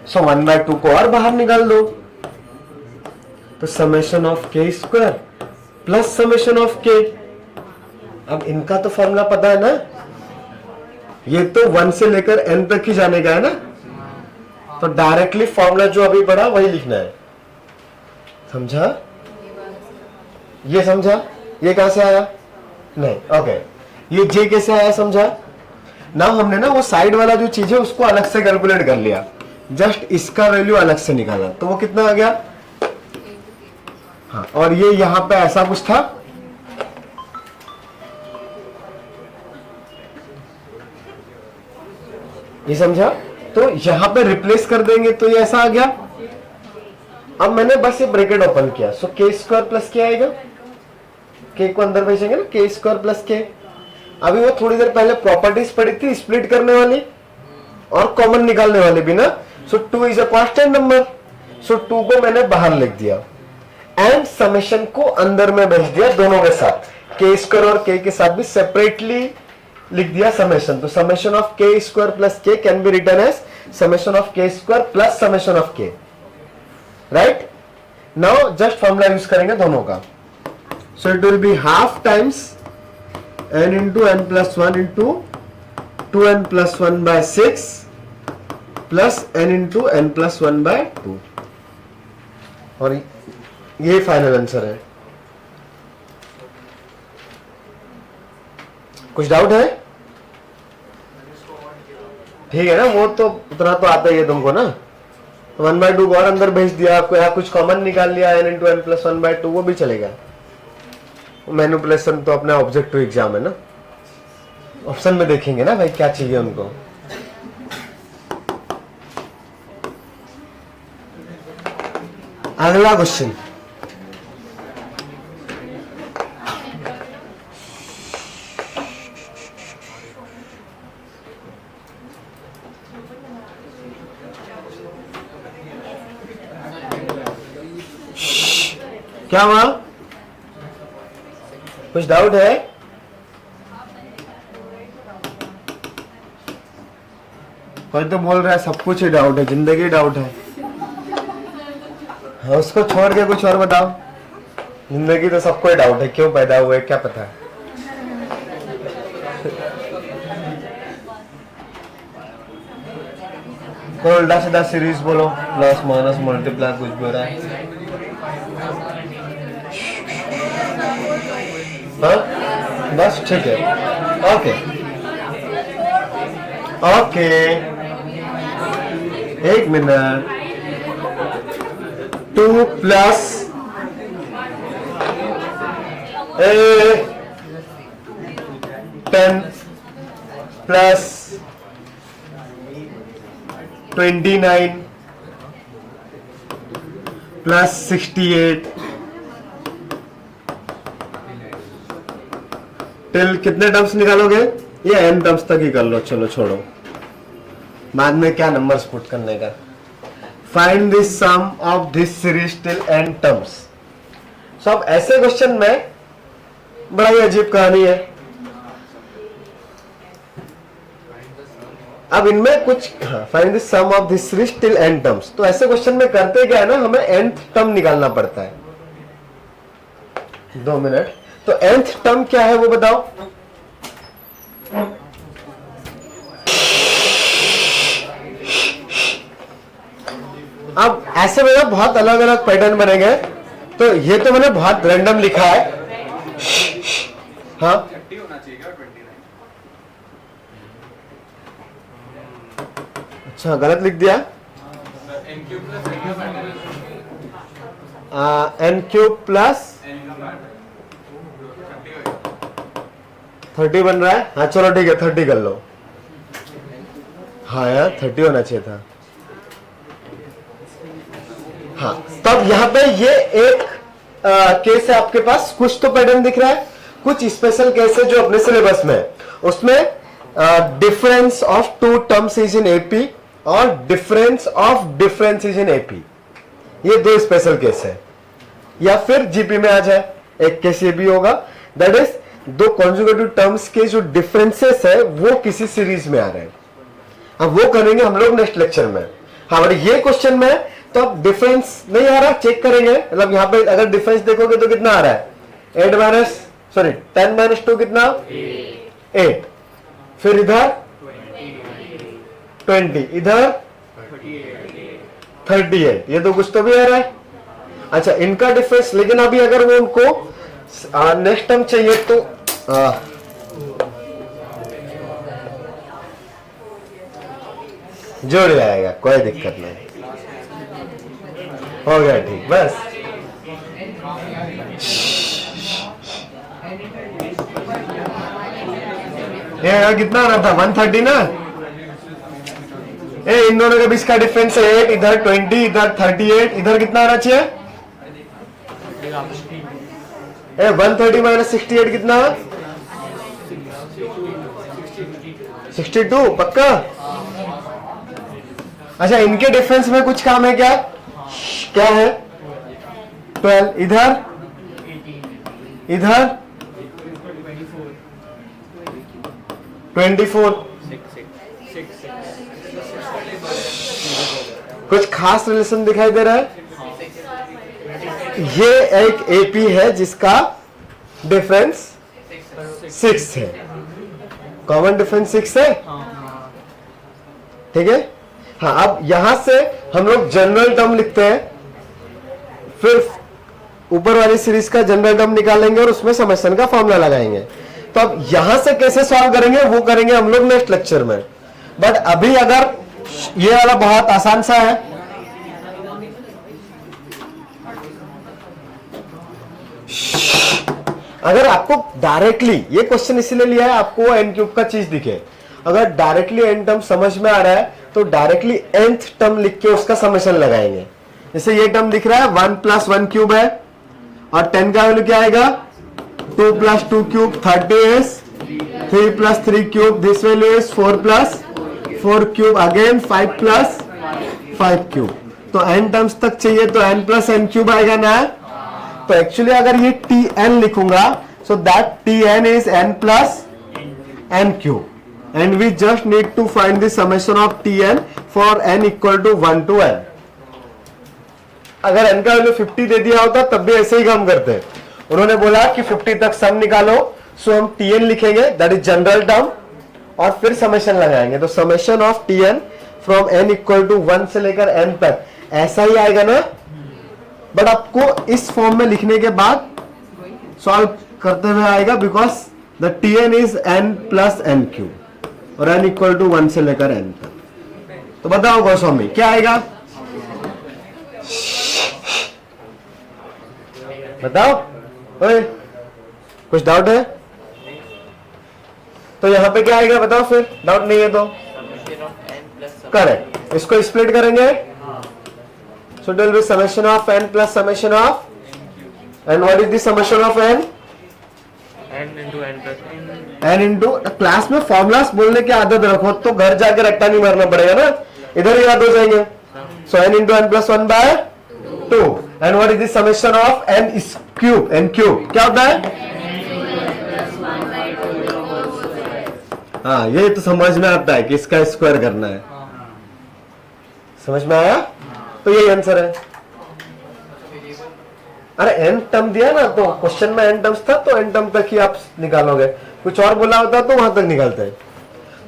सो 1/2 को और बाहर निकाल दो, तो summation of k square plus summation of k। अब इनका तो फॉर्मूला पता है ना, ये तो 1 से लेकर n तक ही जाने का है ना, तो डायरेक्टली फॉर्मूला जो अभी पढ़ा वही लिखना है। समझा? ये समझा? ये कहां से आया? नहीं, ओके। ये j कैसे आया समझा ना? हमने ना वो साइड वाला जो चीज है उसको अलग से कैलकुलेट कर लिया, जस्ट इसका वैल्यू अलग से निकाला, तो वो कितना आ गया? हाँ, और ये यहां पे ऐसा कुछ था, ये समझा? तो यहां पे रिप्लेस कर देंगे तो ये ऐसा आ गया। अब मैंने बस ये ब्रैकेट ओपन किया, सो k स्क्वायर प्लस k आएगा। k को अंदर भेजेंगे ना, k स्क्वायर प्लस k। अभी वो थोड़ी देर पहले प्रॉपर्टीज पढ़ी थी, स्प्लिट करने वाली और कॉमन निकालने वाली भी ना। सो 2 इज अ कांस्टेंट नंबर, सो 2 को मैंने बाहर लिख दिया एंड समेशन को अंदर में भेज दिया दोनों के साथ, k स्क्वायर और k के साथ भी सेपरेटली लिख दिया समेशन। तो summation of k square plus k can be written as summation of k square plus summation of k, right? Now just formula use करेंगे दोनों का। So it will be half times n into n plus 1 into 2n plus 1/6 plus n into n plus 1/2, और ये final answer है। कुछ doubt है? ठीक है ना, वो तो उतना तो आता ही है तुमको ना। 1/2 को और अंदर भेज दिया आपको, यहाँ कुछ कॉमन निकाल लिया, n इंटू n प्लस 1/2, वो भी चलेगा। मैनिपुलेशन तो अपना ऑब्जेक्टिव एग्जाम है ना, ऑप्शन में देखेंगे ना भाई क्या चाहिए उनको। अगला क्वेश्चन, क्या हुआ? कुछ डाउट है? कोई तो बोल रहा है सब कुछ ही डाउट है, जिंदगी डाउट है। हाँ, उसको छोड़ के कुछ और बताओ। जिंदगी तो सबको ही डाउट है, क्यों पैदा हुए क्या पता। कोई उल्टा सीधा सीरीज बोलो, प्लस माइनस मल्टीप्लाई कुछ भी हो रहा है। हाँ बस ठीक है, ओके ओके, एक मिनट। 2 प्लस ए 10 प्लस 29 प्लस 68 टिल कितने टर्म्स निकालोगे? ये n टर्म्स तक ही कर लो, चलो छोड़ो, बाद में क्या नंबर्स पुट करने का। Find the sum of this series till n terms. सो अब ऐसे क्वेश्चन में बड़ा ही अजीब कहानी है। अब इनमें कुछ find the sum of this series till n terms, तो ऐसे क्वेश्चन में करते क्या है ना, हमें nth टर्म निकालना पड़ता है। 2 मिनट, तो nth टर्म क्या है वो बताओ। अब ऐसे में ना बहुत अलग अलग पैटर्न बनेंगे, तो ये तो मैंने बहुत रैंडम लिखा है। हाँ 30 होना चाहिए क्या 29? अच्छा गलत लिख दिया। n क्यूब प्लस n का factor n cube plus n का फैक्टर 30 बन रहा है। हाँ चलो ठीक है 30 कर लो। हाँ यार 30 होना चाहिए था। हाँ तब यहाँ पे ये एक केस है आपके पास, कुछ तो पैटर्न दिख रहा है, कुछ स्पेशल केस है जो अपने सिलेबस में है। उसमें difference of 2 terms is in AP और difference of difference is in AP, ये 2 स्पेशल केस है। या फिर जीपी में आ जाए, एक केस ये भी होगा, दैट इज 2 कॉन्जुगेटिव टर्म्स के जो डिफरेंसेस है वो किसी सीरीज में आ रहे हैं। अब वो करेंगे हम लोग नेक्स्ट लेक्चर में। हाँ बट ये क्वेश्चन में तो अब डिफरेंस नहीं आ रहा, चेक करेंगे। मतलब यहाँ पे अगर डिफरेंस देखोगे तो कितना आ रहा है, 10 माइनस 2 कितना 8, फिर इधर 20, इधर 38, ये तो कुछ तो भी आ रहा है। अच्छा इनका डिफरेंस, लेकिन अभी अगर वो उनको नेक्स्ट टर्म चाहिए तो जोड़ जाएगा, कोई दिक्कत नहीं, हो गया ठीक। बस ये कितना आ रहा था 130 ना, इन दोनों के बीच का डिफरेंस है 8, इधर 20, इधर 38, इधर कितना आना चाहिए 130 माइनस 68 कितना 62 पक्का। अच्छा इनके डिफरेंस में कुछ काम है क्या, क्या है 12, इधर 24, कुछ खास रिलेशन दिखाई दे रहा है। ये एक एपी है जिसका डिफरेंस 6 है, कॉमन डिफरेंस 6 है, ठीक है। हाँ अब यहां से हम लोग जनरल टर्म लिखते हैं, फिर ऊपर वाली सीरीज का जनरल टर्म निकालेंगे और उसमें समेशन का फॉर्मूला लगाएंगे। तो अब यहां से कैसे सॉल्व करेंगे वो करेंगे हम लोग नेक्स्ट लेक्चर में। बट अभी अगर ये वाला बहुत आसान सा है, अगर आपको डायरेक्टली ये क्वेश्चन इसीलिए लिया है आपको n क्यूब का चीज दिखे, अगर डायरेक्टली n टर्म समझ में आ रहा है तो डायरेक्टली nth टर्म लिख के उसका समेशन लगाएंगे। जैसे ये टर्म दिख रहा है 1 प्लस 1 क्यूब है, और 10 का वैल्यू क्या आएगा 2 plus 2 cube 30 3 plus 3 cube, this value is 4 plus 4 cube, again 5 plus 5 cube. तो n टर्म्स तक चाहिए तो n प्लस n क्यूब आएगा ना। तो एक्चुअली अगर ये tn लिखूंगा so that tn is n plus n cube, and we just need to find the summation of tn for n equal to 1 to n। अगर n का वैल्यू 50 दे दिया होता तब भी ऐसे ही काम करते। उन्होंने बोला कि 50 तक सम निकालो, सो हम tn लिखेंगे दैट इज जनरल टर्म, और फिर समेशन लगाएंगे। तो summation of tn from n equal to 1 से लेकर n तक ऐसा ही आएगा ना। बट आपको इस फॉर्म में लिखने के बाद सॉल्व करते हुए आएगा because the t n is n plus n cube और n इक्वल टू 1 से लेकर n तक। तो बताओ गोस्वामी क्या आएगा, बताओ। ओए कुछ डाउट है तो यहां पे क्या आएगा बताओ, फिर डाउट नहीं है तो करेक्ट। इसको स्प्लिट करेंगे सो it will be summation of n plus summation of, and what is the summation of n? n into class में फॉर्मूलास बोलने की आदत रखो तो घर जाकर रट्टा नहीं मारना पड़ेगा ना, इधर ही याद हो जाएंगे। So n into n plus 1 by 2 and what is the summation of n is cube, n cube क्या होता है? हाँ ये तो समझ में आता है कि इसका स्क्वायर करना है, समझ में आया? तो यही आंसर है। अरे n टर्म दिया ना तो क्वेश्चन में n टर्म्स था तो n टर्म तक ही आप निकालोगे, कुछ और बोला होता तो वहां तक निकालते हैं।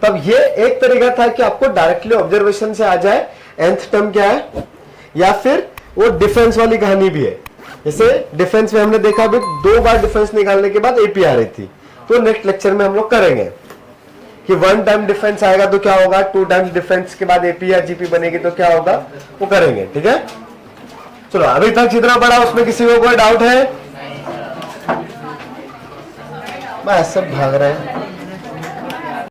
तब ये एक तरीका था कि आपको डायरेक्टली ऑब्जर्वेशन से आ जाए nth टर्म क्या है, या फिर वो डिफरेंस वाली कहानी भी है। जैसे डिफरेंस में हमने देखा अभी 2 बार डिफरेंस निकालने के बाद एपी आ रही थी, तो नेक्स्ट लेक्चर में हम लोग करेंगे कि 1 टाइम डिफरेंस आएगा तो क्या होगा, 2 टाइम्स डिफरेंस के बाद एपी या जीपी बनेगी तो क्या होगा, वो करेंगे। ठीक है, चलो अभी तक जितना पढ़ा उसमें किसी को कोई डाउट है? बस सब भाग रहे हैं।